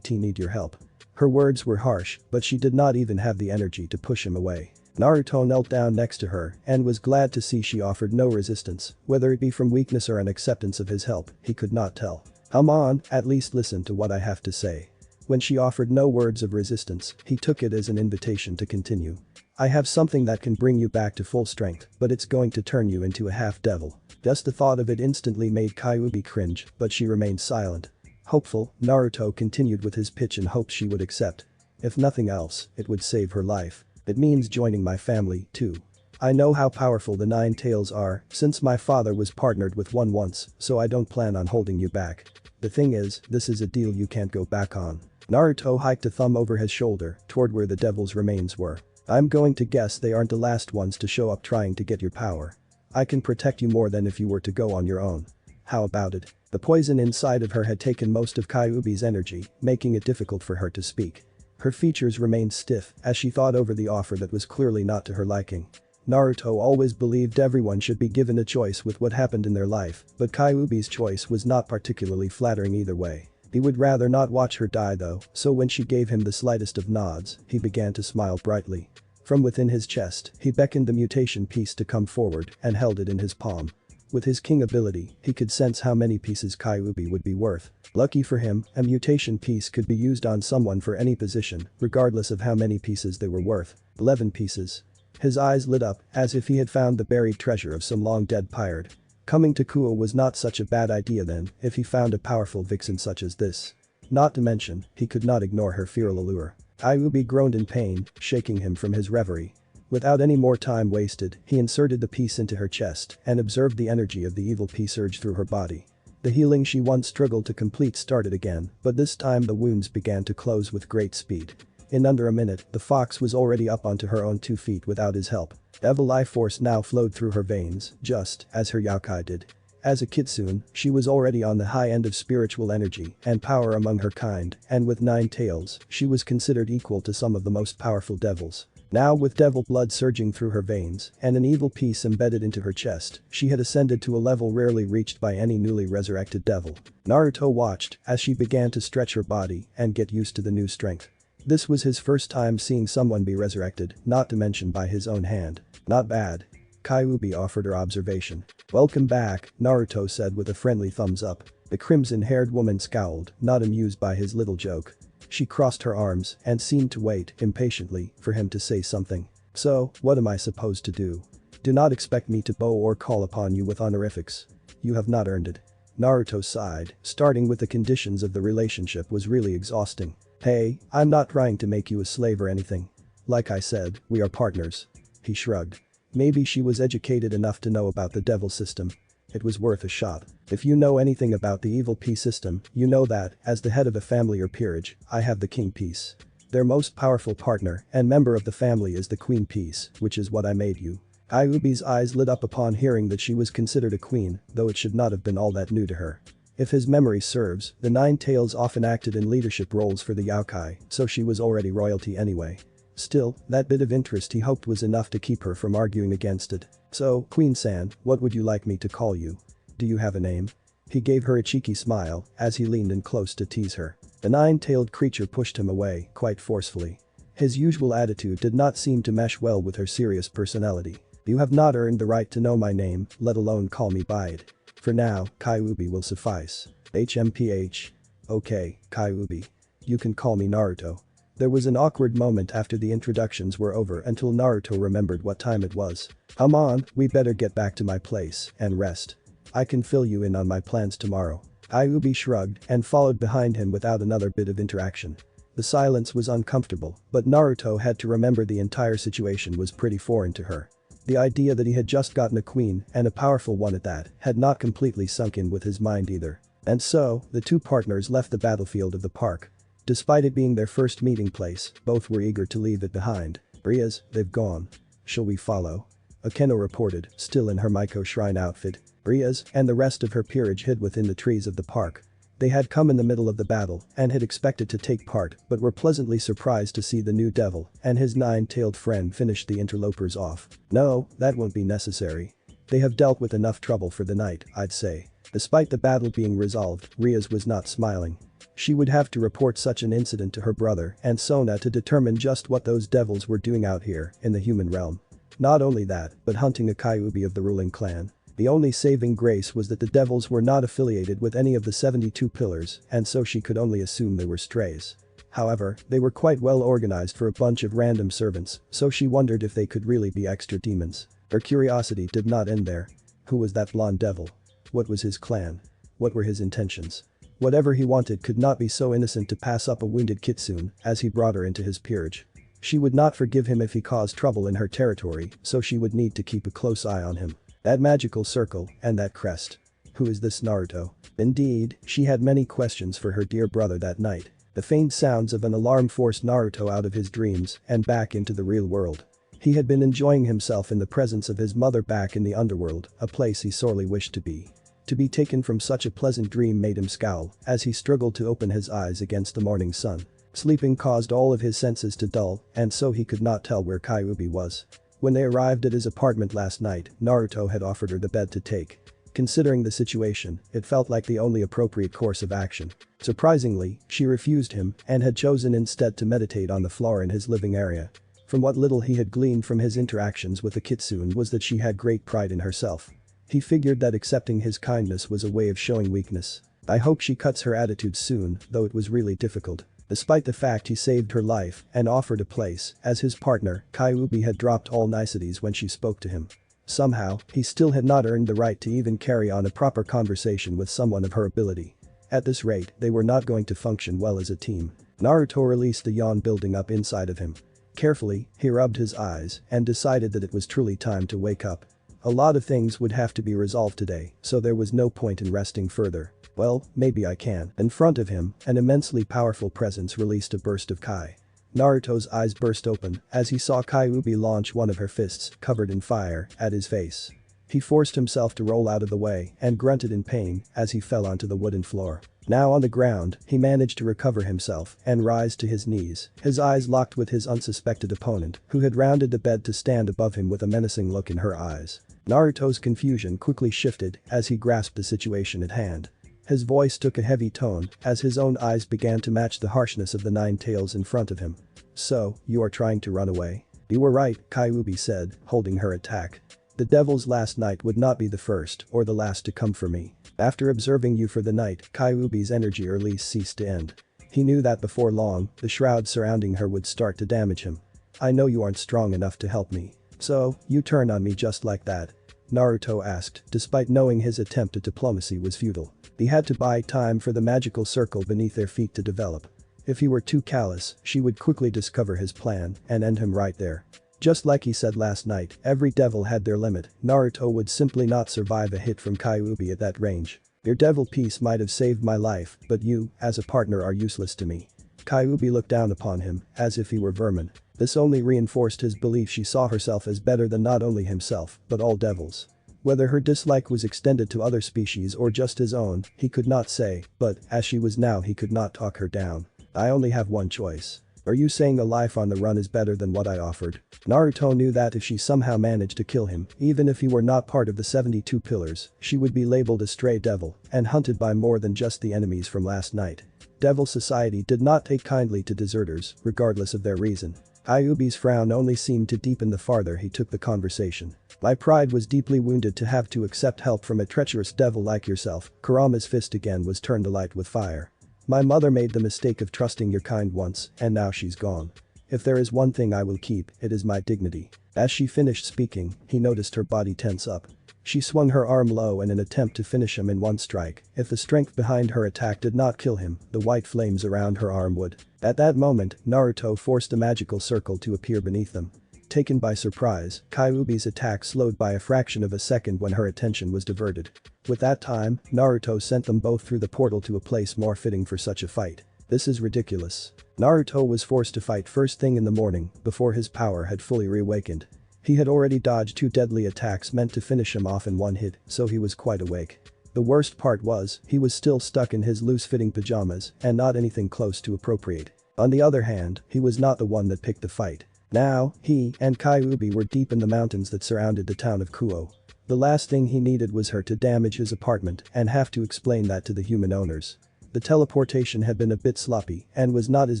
T need your help. Her words were harsh, but she did not even have the energy to push him away. Naruto knelt down next to her and was glad to see she offered no resistance, whether it be from weakness or an acceptance of his help, he could not tell. Come on, at least listen to what I have to say. When she offered no words of resistance, he took it as an invitation to continue. I have something that can bring you back to full strength, but it's going to turn you into a half-devil. Just the thought of it instantly made Kyuubi cringe, but she remained silent. Hopeful, Naruto continued with his pitch in hopes she would accept. If nothing else, it would save her life. It means joining my family, too. I know how powerful the Nine Tails are, since my father was partnered with one once, so I don't plan on holding you back. The thing is, this is a deal you can't go back on. Naruto hiked a thumb over his shoulder toward where the devil's remains were. I'm going to guess they aren't the last ones to show up trying to get your power. I can protect you more than if you were to go on your own. How about it? The poison inside of her had taken most of Kyuubi's energy, making it difficult for her to speak. Her features remained stiff as she thought over the offer that was clearly not to her liking. Naruto always believed everyone should be given a choice with what happened in their life, but Kyuubi's choice was not particularly flattering either way. He would rather not watch her die though, so when she gave him the slightest of nods, he began to smile brightly. From within his chest, he beckoned the mutation piece to come forward and held it in his palm. With his king ability, he could sense how many pieces Kyuubi would be worth. Lucky for him, a mutation piece could be used on someone for any position, regardless of how many pieces they were worth. 11 pieces. His eyes lit up as if he had found the buried treasure of some long-dead pirate. Coming to Kuo was not such a bad idea then, if he found a powerful vixen such as this. Not to mention, he could not ignore her feral allure. Kyuubi groaned in pain, shaking him from his reverie. Without any more time wasted, he inserted the piece into her chest and observed the energy of the evil piece surge through her body. The healing she once struggled to complete started again, but this time the wounds began to close with great speed. In under a minute, the fox was already up onto her own 2 feet without his help. Devil life force now flowed through her veins, just as her Yaokai did. As a kitsune, she was already on the high end of spiritual energy and power among her kind, and with 9 tails, she was considered equal to some of the most powerful devils. Now with devil blood surging through her veins and an evil piece embedded into her chest, she had ascended to a level rarely reached by any newly resurrected devil. Naruto watched as she began to stretch her body and get used to the new strength. This was his first time seeing someone be resurrected, not to mention by his own hand. Not bad. Kyuubi offered her observation. Welcome back, Naruto said with a friendly thumbs up. The crimson-haired woman scowled, not amused by his little joke. She crossed her arms and seemed to wait impatiently for him to say something. So, what am I supposed to do? Do not expect me to bow or call upon you with honorifics. You have not earned it. Naruto sighed, starting with the conditions of the relationship was really exhausting. Hey, I'm not trying to make you a slave or anything. Like I said, we are partners. He shrugged. Maybe she was educated enough to know about the devil system. It was worth a shot. If you know anything about the evil piece system, you know that, as the head of a family or peerage, I have the king piece. Their most powerful partner and member of the family is the queen piece, which is what I made you. Kyuubi's eyes lit up upon hearing that she was considered a queen, though it should not have been all that new to her. If his memory serves, the 9 tails often acted in leadership roles for the Yaokai, so she was already royalty anyway. Still, that bit of interest he hoped was enough to keep her from arguing against it. So, Queen-san, what would you like me to call you? Do you have a name? He gave her a cheeky smile as he leaned in close to tease her. The 9-tailed creature pushed him away quite forcefully. His usual attitude did not seem to mesh well with her serious personality. You have not earned the right to know my name, let alone call me by it. For now, Kyuubi will suffice. HMPH. Okay, Kyuubi. You can call me Naruto. There was an awkward moment after the introductions were over until Naruto remembered what time it was. Come on, we better get back to my place and rest. I can fill you in on my plans tomorrow. Kyuubi shrugged and followed behind him without another bit of interaction. The silence was uncomfortable, but Naruto had to remember the entire situation was pretty foreign to her. The idea that he had just gotten a queen, and a powerful one at that, had not completely sunk in with his mind either. And so, the two partners left the battlefield of the park. Despite it being their first meeting place, both were eager to leave it behind. Rias, they've gone. Shall we follow? Akeno reported, still in her Miko shrine outfit. Rias and the rest of her peerage hid within the trees of the park. They had come in the middle of the battle and had expected to take part but were pleasantly surprised to see the new devil and his nine-tailed friend finish the interlopers off. No, that won't be necessary. They have dealt with enough trouble for the night, I'd say. Despite the battle being resolved, Rias was not smiling. She would have to report such an incident to her brother and Sona to determine just what those devils were doing out here in the human realm. Not only that, but hunting a Kyuubi of the ruling clan. The only saving grace was that the devils were not affiliated with any of the 72 pillars, and so she could only assume they were strays. However, they were quite well organized for a bunch of random servants, so she wondered if they could really be extra demons. Her curiosity did not end there. Who was that blonde devil? What was his clan? What were his intentions? Whatever he wanted could not be so innocent to pass up a wounded kitsune as he brought her into his peerage. She would not forgive him if he caused trouble in her territory, so she would need to keep a close eye on him. That magical circle and that crest. Who is this Naruto? Indeed, she had many questions for her dear brother that night. The faint sounds of an alarm forced Naruto out of his dreams and back into the real world. He had been enjoying himself in the presence of his mother back in the underworld, a place he sorely wished to be. To be taken from such a pleasant dream made him scowl as he struggled to open his eyes against the morning sun. Sleeping caused all of his senses to dull, and so he could not tell where Kyuubi was. When they arrived at his apartment last night, Naruto had offered her the bed to take. Considering the situation, it felt like the only appropriate course of action. Surprisingly, she refused him and had chosen instead to meditate on the floor in his living area. From what little he had gleaned from his interactions with the kitsune was that she had great pride in herself. He figured that accepting his kindness was a way of showing weakness. I hope she cuts her attitude soon, though it was really difficult. Despite the fact he saved her life and offered a place as his partner, Kyuubi had dropped all niceties when she spoke to him. Somehow, he still had not earned the right to even carry on a proper conversation with someone of her ability. At this rate, they were not going to function well as a team. Naruto released the yawn building up inside of him. Carefully, he rubbed his eyes and decided that it was truly time to wake up. A lot of things would have to be resolved today, so there was no point in resting further. Well, maybe I can. In front of him, an immensely powerful presence released a burst of Kai. Naruto's eyes burst open as he saw Kyuubi launch one of her fists, covered in fire, at his face. He forced himself to roll out of the way and grunted in pain as he fell onto the wooden floor. Now on the ground, he managed to recover himself and rise to his knees, his eyes locked with his unsuspected opponent, who had rounded the bed to stand above him with a menacing look in her eyes. Naruto's confusion quickly shifted as he grasped the situation at hand. His voice took a heavy tone as his own eyes began to match the harshness of the nine tails in front of him. So, you are trying to run away? You were right, Kyuubi said, holding her attack. The devils last night would not be the first or the last to come for me. After observing you for the night, Kyuubi's energy release ceased to end. He knew that before long, the shroud surrounding her would start to damage him. I know you aren't strong enough to help me. So, you turn on me just like that? Naruto asked, despite knowing his attempt at diplomacy was futile. He had to buy time for the magical circle beneath their feet to develop. If he were too callous, she would quickly discover his plan and end him right there. Just like he said last night, every devil had their limit. Naruto would simply not survive a hit from Kyuubi at that range. Your devil piece might have saved my life, but you, as a partner, are useless to me. Kyuubi looked down upon him, as if he were vermin. This only reinforced his belief she saw herself as better than not only himself, but all devils. Whether her dislike was extended to other species or just his own, he could not say, but, as she was now, he could not talk her down. I only have one choice. Are you saying a life on the run is better than what I offered? Naruto knew that if she somehow managed to kill him, even if he were not part of the 72 pillars, she would be labeled a stray devil and hunted by more than just the enemies from last night. Devil society did not take kindly to deserters, regardless of their reason. Kyuubi's frown only seemed to deepen the farther he took the conversation. My pride was deeply wounded to have to accept help from a treacherous devil like yourself. Kurama's fist again was turned alight with fire. My mother made the mistake of trusting your kind once, and now she's gone. If there is one thing I will keep, it is my dignity. As she finished speaking, he noticed her body tense up. She swung her arm low in an attempt to finish him in one strike. If the strength behind her attack did not kill him, the white flames around her arm would. At that moment, Naruto forced a magical circle to appear beneath them. Taken by surprise, Kyuubi's attack slowed by a fraction of a second when her attention was diverted. With that time, Naruto sent them both through the portal to a place more fitting for such a fight. This is ridiculous. Naruto was forced to fight first thing in the morning, before his power had fully reawakened. He had already dodged 2 deadly attacks meant to finish him off in one hit, so he was quite awake. The worst part was, he was still stuck in his loose-fitting pajamas and not anything close to appropriate. On the other hand, he was not the one that picked the fight. Now, he and Kyuubi were deep in the mountains that surrounded the town of Kuo. The last thing he needed was her to damage his apartment and have to explain that to the human owners. The teleportation had been a bit sloppy and was not his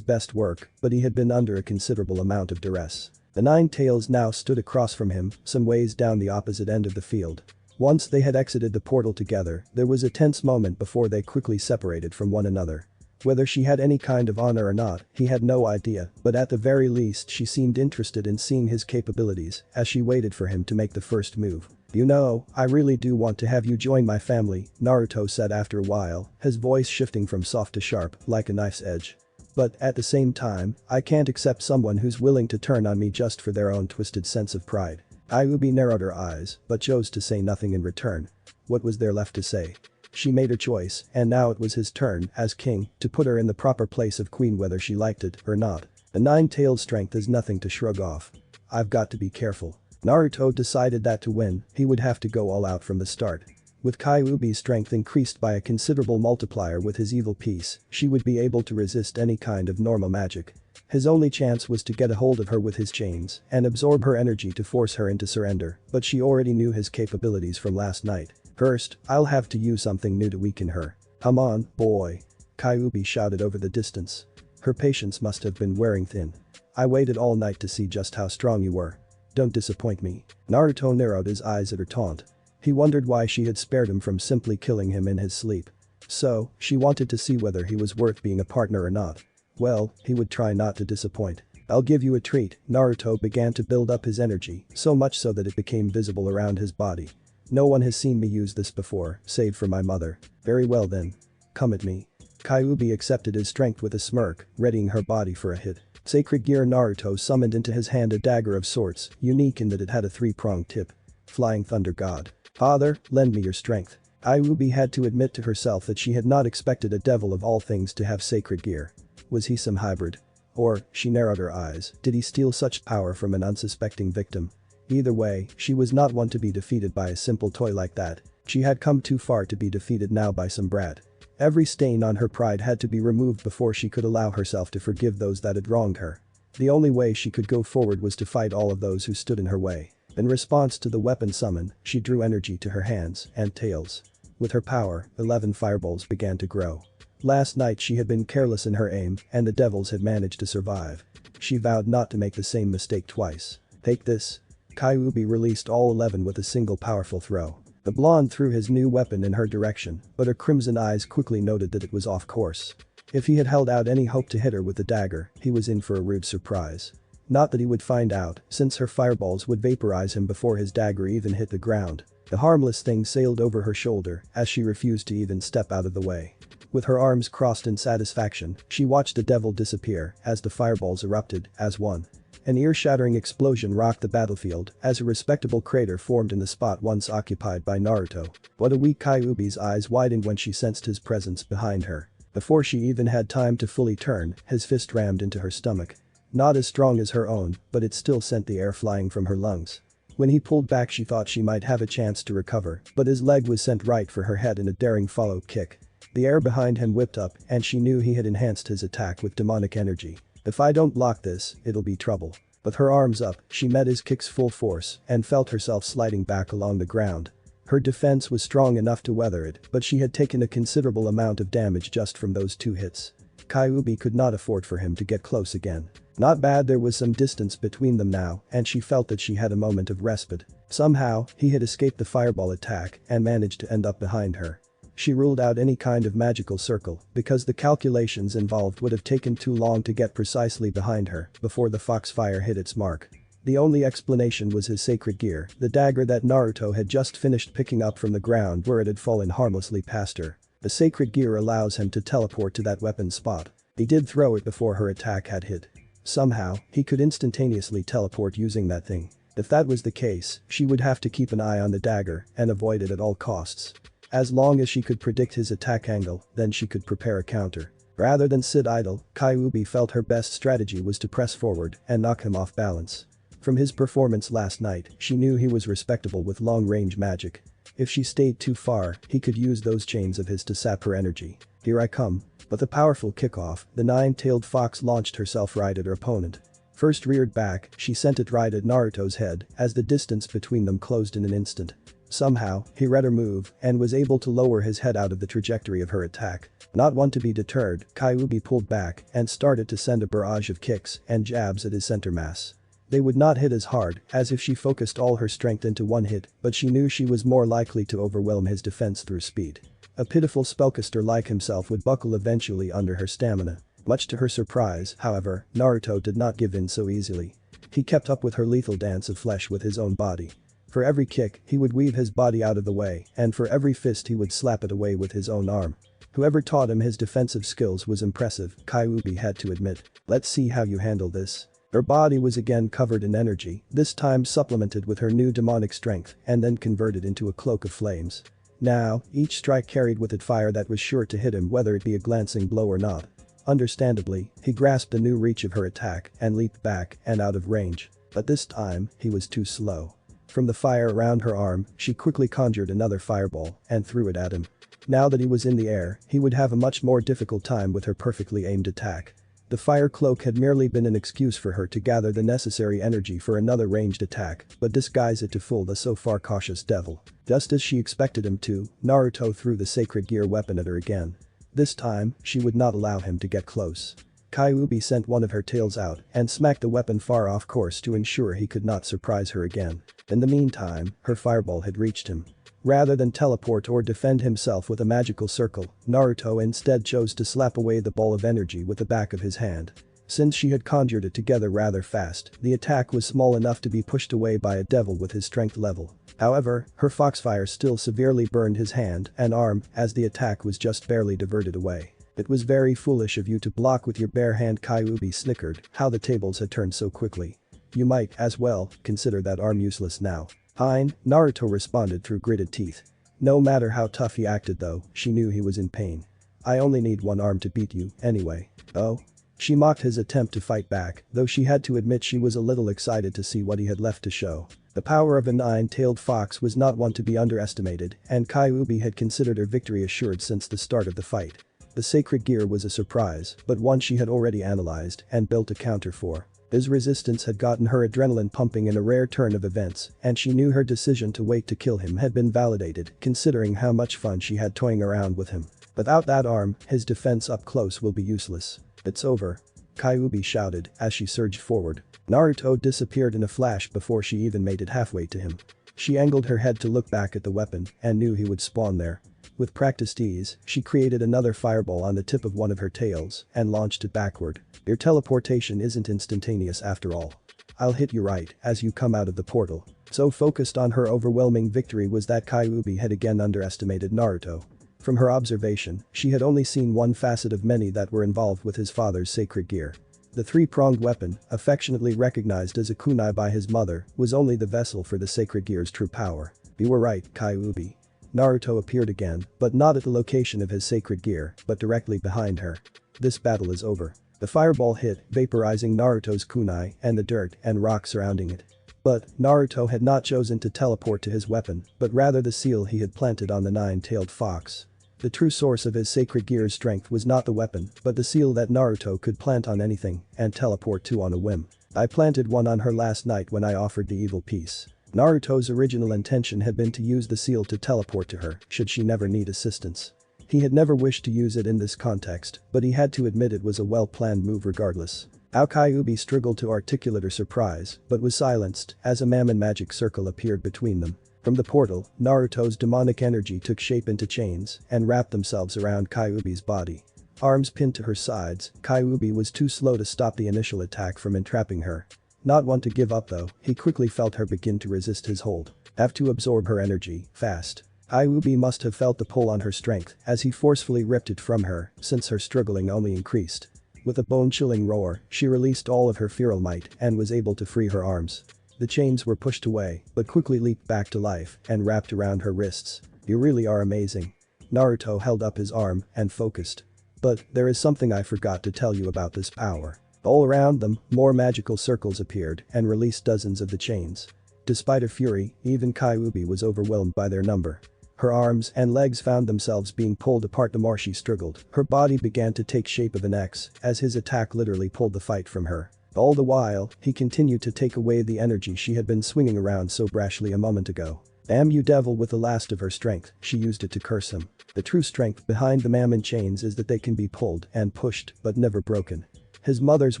best work, but he had been under a considerable amount of duress. The 9 tails now stood across from him, some ways down the opposite end of the field. Once they had exited the portal together, there was a tense moment before they quickly separated from one another. Whether she had any kind of honor or not, he had no idea, but at the very least she seemed interested in seeing his capabilities as she waited for him to make the first move. You know, I really do want to have you join my family, Naruto said after a while, his voice shifting from soft to sharp, like a knife's edge. But, at the same time, I can't accept someone who's willing to turn on me just for their own twisted sense of pride. Kyuubi narrowed her eyes, but chose to say nothing in return. What was there left to say? She made her choice, and now it was his turn, as king, to put her in the proper place of queen whether she liked it or not. The 9-tailed strength is nothing to shrug off. I've got to be careful. Naruto decided that to win, he would have to go all out from the start. With Kyuubi's strength increased by a considerable multiplier with his evil piece, she would be able to resist any kind of normal magic. His only chance was to get a hold of her with his chains and absorb her energy to force her into surrender, but she already knew his capabilities from last night. First, I'll have to use something new to weaken her. Come on, boy. Kyuubi shouted over the distance. Her patience must have been wearing thin. I waited all night to see just how strong you were. Don't disappoint me. Naruto narrowed his eyes at her taunt. He wondered why she had spared him from simply killing him in his sleep. So, she wanted to see whether he was worth being a partner or not. Well, he would try not to disappoint. I'll give you a treat. Naruto began to build up his energy, so much so that it became visible around his body. No one has seen me use this before, save for my mother. Very well then. Come at me. Kyuubi accepted his strength with a smirk, readying her body for a hit. Sacred Gear. Naruto summoned into his hand a dagger of sorts, unique in that it had a 3-pronged tip. Flying Thunder God. Father, lend me your strength. Kyuubi had to admit to herself that she had not expected a devil of all things to have sacred gear. Was he some hybrid? Or, she narrowed her eyes, did he steal such power from an unsuspecting victim? Either way, she was not one to be defeated by a simple toy like that. She had come too far to be defeated now by some brat. Every stain on her pride had to be removed before she could allow herself to forgive those that had wronged her. The only way she could go forward was to fight all of those who stood in her way. In response to the weapon summon, she drew energy to her hands and tails. With her power, 11 fireballs began to grow. Last night she had been careless in her aim, and the devils had managed to survive. She vowed not to make the same mistake twice. Take this. Kyuubi released all 11 with a single powerful throw. The blonde threw his new weapon in her direction, but her crimson eyes quickly noted that it was off course. If he had held out any hope to hit her with the dagger, he was in for a rude surprise. Not that he would find out, since her fireballs would vaporize him before his dagger even hit the ground. The harmless thing sailed over her shoulder as she refused to even step out of the way. With her arms crossed in satisfaction, she watched the devil disappear as the fireballs erupted as one. An ear-shattering explosion rocked the battlefield as a respectable crater formed in the spot once occupied by Naruto. What a weak. Kyuubi's eyes widened when she sensed his presence behind her. Before she even had time to fully turn, his fist rammed into her stomach. Not as strong as her own, but it still sent the air flying from her lungs. When he pulled back she thought she might have a chance to recover, but his leg was sent right for her head in a daring follow kick. The air behind him whipped up and she knew he had enhanced his attack with demonic energy. If I don't block this, it'll be trouble. With her arms up, she met his kicks full force and felt herself sliding back along the ground. Her defense was strong enough to weather it, but she had taken a considerable amount of damage just from those 2 hits. Kyuubi could not afford for him to get close again. Not bad. There was some distance between them now, and she felt that she had a moment of respite. Somehow, he had escaped the fireball attack and managed to end up behind her. she ruled out any kind of magical circle because the calculations involved would have taken too long to get precisely behind her before the foxfire hit its mark. The only explanation was his sacred gear, the dagger that Naruto had just finished picking up from the ground where it had fallen harmlessly past her. The sacred gear allows him to teleport to that weapon spot. He did throw it before her attack had hit. Somehow, he could instantaneously teleport using that thing. If that was the case, she would have to keep an eye on the dagger and avoid it at all costs. As long as she could predict his attack angle, then she could prepare a counter. Rather than sit idle, Kyuubi felt her best strategy was to press forward and knock him off balance. From his performance last night, she knew he was respectable with long-range magic. If she stayed too far, he could use those chains of his to sap her energy. Here I come. But the powerful kickoff, the nine-tailed fox launched herself right at her opponent. First reared back, she sent it right at Naruto's head as the distance between them closed in an instant. Somehow, he read her move and was able to lower his head out of the trajectory of her attack. Not one to be deterred, Kyuubi pulled back and started to send a barrage of kicks and jabs at his center mass. They would not hit as hard as if she focused all her strength into one hit, but she knew she was more likely to overwhelm his defense through speed. A pitiful spellcaster like himself would buckle eventually under her stamina. Much to her surprise, however, Naruto did not give in so easily. He kept up with her lethal dance of flesh with his own body. For every kick, he would weave his body out of the way, and for every fist he would slap it away with his own arm. Whoever taught him his defensive skills was impressive, Kyuubi had to admit. Let's see how you handle this. Her body was again covered in energy, this time supplemented with her new demonic strength and then converted into a cloak of flames. Now, each strike carried with it fire that was sure to hit him whether it be a glancing blow or not. Understandably, he grasped the new reach of her attack and leaped back and out of range. But this time, he was too slow. From the fire around her arm, she quickly conjured another fireball and threw it at him. Now that he was in the air, he would have a much more difficult time with her perfectly aimed attack. The fire cloak had merely been an excuse for her to gather the necessary energy for another ranged attack, but disguise it to fool the so far cautious devil. Just as she expected him to, Naruto threw the sacred gear weapon at her again. This time, she would not allow him to get close. Kyuubi sent one of her tails out and smacked the weapon far off course to ensure he could not surprise her again. In the meantime, her fireball had reached him. Rather than teleport or defend himself with a magical circle, Naruto instead chose to slap away the ball of energy with the back of his hand. Since she had conjured it together rather fast, the attack was small enough to be pushed away by a devil with his strength level. However, her foxfire still severely burned his hand and arm as the attack was just barely diverted away. It was very foolish of you to block with your bare hand, Kyuubi snickered, how the tables had turned so quickly. You might, as well, consider that arm useless now. Fine, Naruto responded through gritted teeth. No matter how tough he acted though, she knew he was in pain. I only need one arm to beat you, anyway. Oh? She mocked his attempt to fight back, though she had to admit she was a little excited to see what he had left to show. The power of a nine-tailed fox was not one to be underestimated, and Kyuubi had considered her victory assured since the start of the fight. The sacred gear was a surprise, but one she had already analyzed and built a counter for. His resistance had gotten her adrenaline pumping in a rare turn of events, and she knew her decision to wait to kill him had been validated considering how much fun she had toying around with him. Without that arm, his defense up close will be useless. It's over. Kyuubi shouted as she surged forward. Naruto disappeared in a flash before she even made it halfway to him. She angled her head to look back at the weapon and knew he would spawn there. With practiced ease, she created another fireball on the tip of one of her tails and launched it backward. Your teleportation isn't instantaneous after all. I'll hit you right as you come out of the portal. So focused on her overwhelming victory was that Kyuubi had again underestimated Naruto. From her observation, she had only seen one facet of many that were involved with his father's sacred gear. The three-pronged weapon, affectionately recognized as a kunai by his mother, was only the vessel for the sacred gear's true power. You were right, Kyuubi. Naruto appeared again, but not at the location of his sacred gear, but directly behind her. This battle is over. The fireball hit, vaporizing Naruto's kunai and the dirt and rock surrounding it. But Naruto had not chosen to teleport to his weapon, but rather the seal he had planted on the nine-tailed fox. The true source of his sacred gear's strength was not the weapon, but the seal that Naruto could plant on anything and teleport to on a whim. I planted one on her last night when I offered the evil piece. Naruto's original intention had been to use the seal to teleport to her should she never need assistance. He had never wished to use it in this context, but he had to admit it was a well-planned move regardless. Kyuubi struggled to articulate her surprise, but was silenced as a Mammon magic circle appeared between them. From the portal, Naruto's demonic energy took shape into chains and wrapped themselves around Kyuubi's body. Arms pinned to her sides, Kyuubi was too slow to stop the initial attack from entrapping her. Not one to give up though, he quickly felt her begin to resist his hold. Have to absorb her energy, fast. Kyuubi must have felt the pull on her strength as he forcefully ripped it from her, since her struggling only increased. With a bone-chilling roar, she released all of her feral might and was able to free her arms. The chains were pushed away, but quickly leaped back to life and wrapped around her wrists. You really are amazing. Naruto held up his arm and focused. But there is something I forgot to tell you about this power. All around them, more magical circles appeared and released dozens of the chains. Despite her fury, even Kyuubi was overwhelmed by their number. Her arms and legs found themselves being pulled apart the more she struggled. Her body began to take shape of an X as his attack literally pulled the fight from her. All the while, he continued to take away the energy she had been swinging around so brashly a moment ago. Damn you devil, with the last of her strength, she used it to curse him. The true strength behind the Mammon chains is that they can be pulled and pushed but never broken. His mother's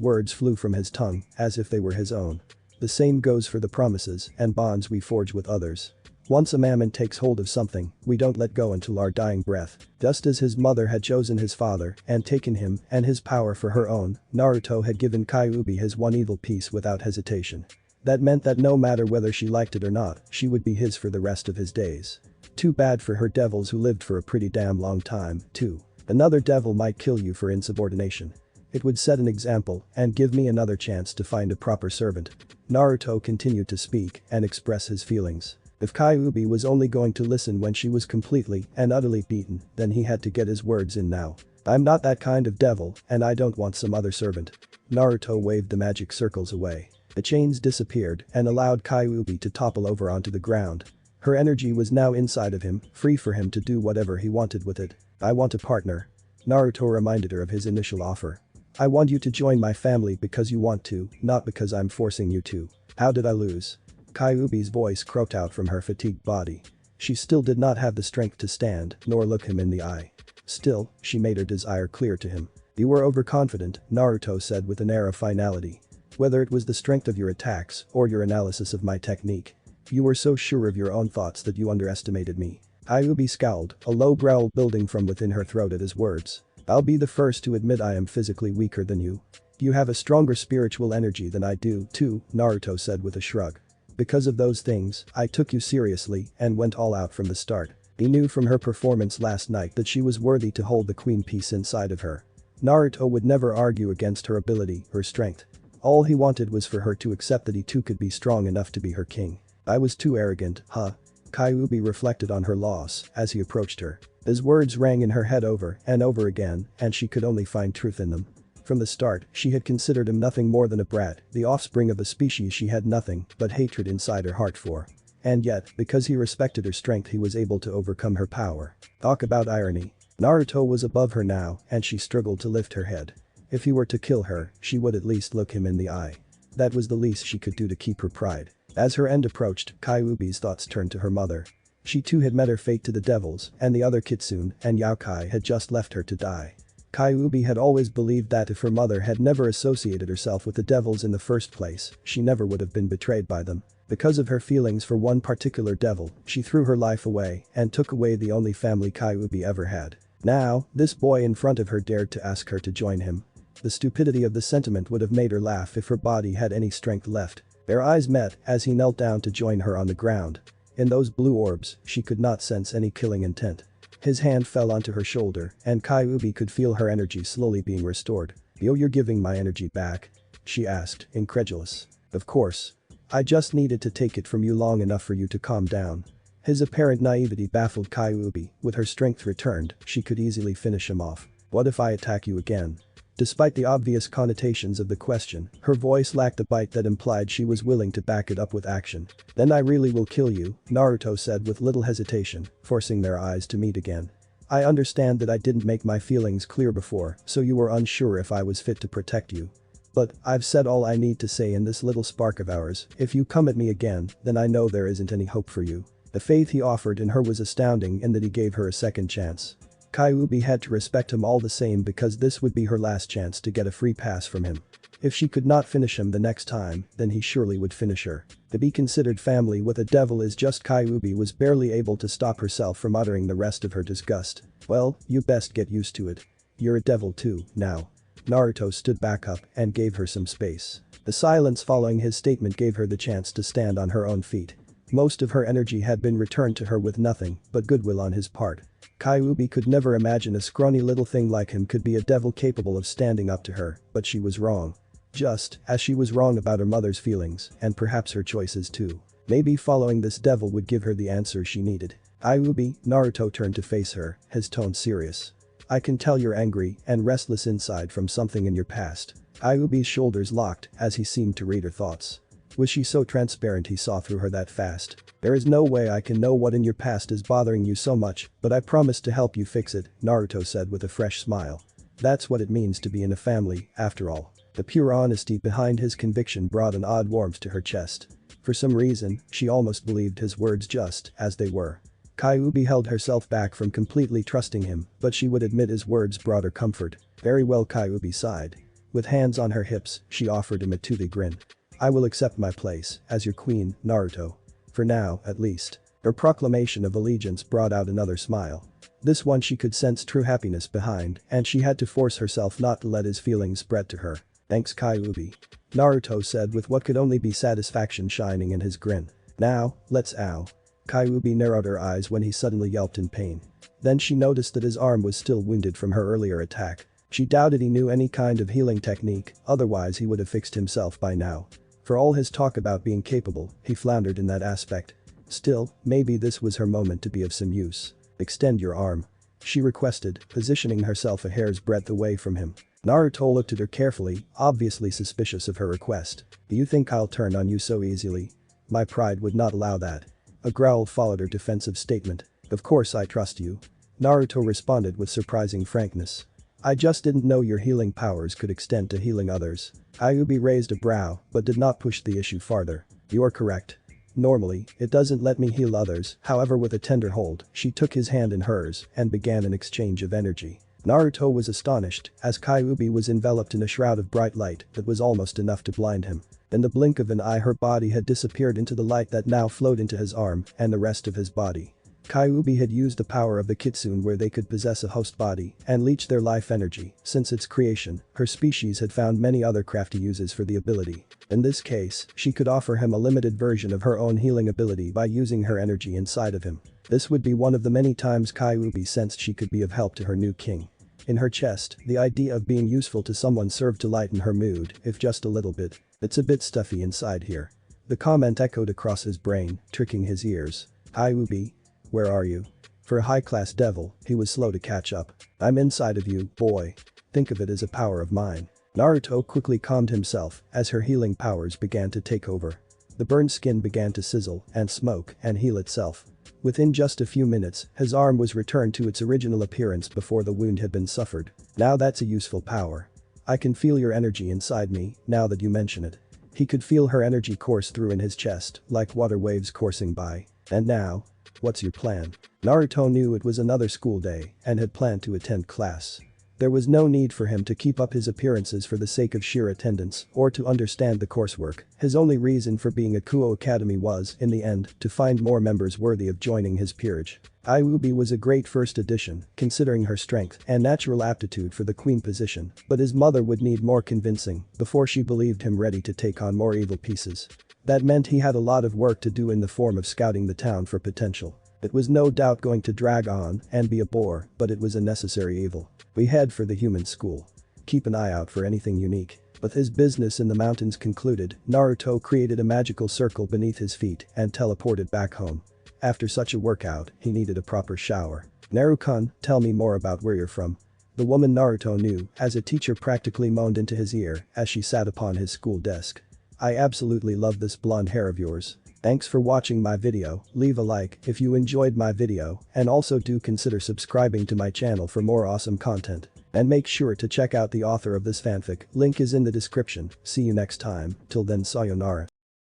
words flew from his tongue as if they were his own. The same goes for the promises and bonds we forge with others. Once a Mammon takes hold of something, we don't let go until our dying breath. Just as his mother had chosen his father and taken him and his power for her own, Naruto had given Kyuubi his one evil piece without hesitation. That meant that no matter whether she liked it or not, she would be his for the rest of his days. Too bad for her devils who lived for a pretty damn long time, too. Another devil might kill you for insubordination. It would set an example and give me another chance to find a proper servant. Naruto continued to speak and express his feelings. If Kyuubi was only going to listen when she was completely and utterly beaten, then he had to get his words in now. I'm not that kind of devil, and I don't want some other servant. Naruto waved the magic circles away. The chains disappeared and allowed Kyuubi to topple over onto the ground. Her energy was now inside of him, free for him to do whatever he wanted with it. I want a partner. Naruto reminded her of his initial offer. I want you to join my family because you want to, not because I'm forcing you to. How did I lose? Kyuubi's voice croaked out from her fatigued body. She still did not have the strength to stand nor look him in the eye. Still, she made her desire clear to him. You were overconfident, Naruto said with an air of finality. Whether it was the strength of your attacks or your analysis of my technique. You were so sure of your own thoughts that you underestimated me. Kyuubi scowled, a low growl building from within her throat at his words. I'll be the first to admit I am physically weaker than you. You have a stronger spiritual energy than I do, too, Naruto said with a shrug. Because of those things, I took you seriously and went all out from the start. He knew from her performance last night that she was worthy to hold the queen piece inside of her. Naruto would never argue against her ability, her strength. All he wanted was for her to accept that he too could be strong enough to be her king. I was too arrogant, huh? Kyuubi reflected on her loss as he approached her. His words rang in her head over and over again, and she could only find truth in them. From the start, she had considered him nothing more than a brat, the offspring of a species she had nothing but hatred inside her heart for. And yet, because he respected her strength, he was able to overcome her power. Talk about irony. Naruto was above her now, and she struggled to lift her head. If he were to kill her, she would at least look him in the eye. That was the least she could do to keep her pride. As her end approached, Kyuubi's thoughts turned to her mother. She too had met her fate to the devils, and the other kitsune and yokai had just left her to die. Kyuubi had always believed that if her mother had never associated herself with the devils in the first place, she never would have been betrayed by them. Because of her feelings for one particular devil, she threw her life away and took away the only family Kyuubi ever had. Now, this boy in front of her dared to ask her to join him. The stupidity of the sentiment would have made her laugh if her body had any strength left. Their eyes met as he knelt down to join her on the ground. In those blue orbs, she could not sense any killing intent. His hand fell onto her shoulder, and Kyuubi could feel her energy slowly being restored. You're giving my energy back? She asked, incredulous. Of course. I just needed to take it from you long enough for you to calm down. His apparent naivety baffled Kyuubi. With her strength returned, she could easily finish him off. What if I attack you again? Despite the obvious connotations of the question, her voice lacked a bite that implied she was willing to back it up with action. Then I really will kill you, Naruto said with little hesitation, forcing their eyes to meet again. I understand that I didn't make my feelings clear before, so you were unsure if I was fit to protect you. But I've said all I need to say in this little spark of ours. If you come at me again, then I know there isn't any hope for you. The faith he offered in her was astounding in that he gave her a second chance. Kyuubi had to respect him all the same because this would be her last chance to get a free pass from him. If she could not finish him the next time, then he surely would finish her. To be considered family with a devil is just. Kyuubi was barely able to stop herself from uttering the rest of her disgust. Well, you best get used to it. You're a devil too, now. Naruto stood back up and gave her some space. The silence following his statement gave her the chance to stand on her own feet. Most of her energy had been returned to her with nothing but goodwill on his part. Kyuubi could never imagine a scrawny little thing like him could be a devil capable of standing up to her, but she was wrong. Just as she was wrong about her mother's feelings and perhaps her choices too. Maybe following this devil would give her the answer she needed. Kyuubi, Naruto turned to face her, his tone serious. I can tell you're angry and restless inside from something in your past. Kyuubi's shoulders locked as he seemed to read her thoughts. Was she so transparent he saw through her that fast? There is no way I can know what in your past is bothering you so much, but I promise to help you fix it, Naruto said with a fresh smile. That's what it means to be in a family, after all. The pure honesty behind his conviction brought an odd warmth to her chest. For some reason, she almost believed his words just as they were. Kyuubi held herself back from completely trusting him, but she would admit his words brought her comfort. Very well, Kyuubi sighed. With hands on her hips, she offered him a toothy grin. I will accept my place as your queen, Naruto. For now, at least. Her proclamation of allegiance brought out another smile. This one she could sense true happiness behind, and she had to force herself not to let his feelings spread to her. Thanks, Kyuubi. Naruto said with what could only be satisfaction shining in his grin. Now, let's ow. Kyuubi narrowed her eyes when he suddenly yelped in pain. Then she noticed that his arm was still wounded from her earlier attack. She doubted he knew any kind of healing technique, otherwise he would have fixed himself by now. For all his talk about being capable, he floundered in that aspect. Still, maybe this was her moment to be of some use. Extend your arm. She requested, positioning herself a hair's breadth away from him. Naruto looked at her carefully, obviously suspicious of her request. Do you think I'll turn on you so easily? My pride would not allow that. A growl followed her defensive statement. Of course I trust you. Naruto responded with surprising frankness. I just didn't know your healing powers could extend to healing others. Kyuubi raised a brow but did not push the issue farther. You're correct. Normally, it doesn't let me heal others, however with a tender hold, she took his hand in hers and began an exchange of energy. Naruto was astonished as Kyuubi was enveloped in a shroud of bright light that was almost enough to blind him. In the blink of an eye her body had disappeared into the light that now flowed into his arm and the rest of his body. Kyuubi had used the power of the kitsune where they could possess a host body and leech their life energy. Since its creation, her species had found many other crafty uses for the ability. In this case, she could offer him a limited version of her own healing ability by using her energy inside of him. This would be one of the many times Kyuubi sensed she could be of help to her new king. In her chest, the idea of being useful to someone served to lighten her mood, if just a little bit. It's a bit stuffy inside here. The comment echoed across his brain, tricking his ears. Kyuubi? Where are you? For a high-class devil, he was slow to catch up. I'm inside of you, boy. Think of it as a power of mine. Naruto quickly calmed himself as her healing powers began to take over. The burned skin began to sizzle and smoke and heal itself. Within just a few minutes, his arm was returned to its original appearance before the wound had been suffered. Now that's a useful power. I can feel your energy inside me, now that you mention it. He could feel her energy course through in his chest, like water waves coursing by. And now? What's your plan? Naruto knew it was another school day and had planned to attend class. There was no need for him to keep up his appearances for the sake of sheer attendance or to understand the coursework. His only reason for being at Kuo Academy was, in the end, to find more members worthy of joining his peerage. Kyuubi was a great first addition, considering her strength and natural aptitude for the queen position, but his mother would need more convincing before she believed him ready to take on more evil pieces. That meant he had a lot of work to do in the form of scouting the town for potential. It was no doubt going to drag on and be a bore, but it was a necessary evil. We head for the human school. Keep an eye out for anything unique. With his business in the mountains concluded, Naruto created a magical circle beneath his feet and teleported back home. After such a workout, he needed a proper shower. Naruto-kun, tell me more about where you're from. The woman Naruto knew, as a teacher practically moaned into his ear as she sat upon his school desk. I absolutely love this blonde hair of yours. Thanks for watching my video, leave a like if you enjoyed my video and also do consider subscribing to my channel for more awesome content. And make sure to check out the author of this fanfic, link is in the description. See you next time, till then sayonara.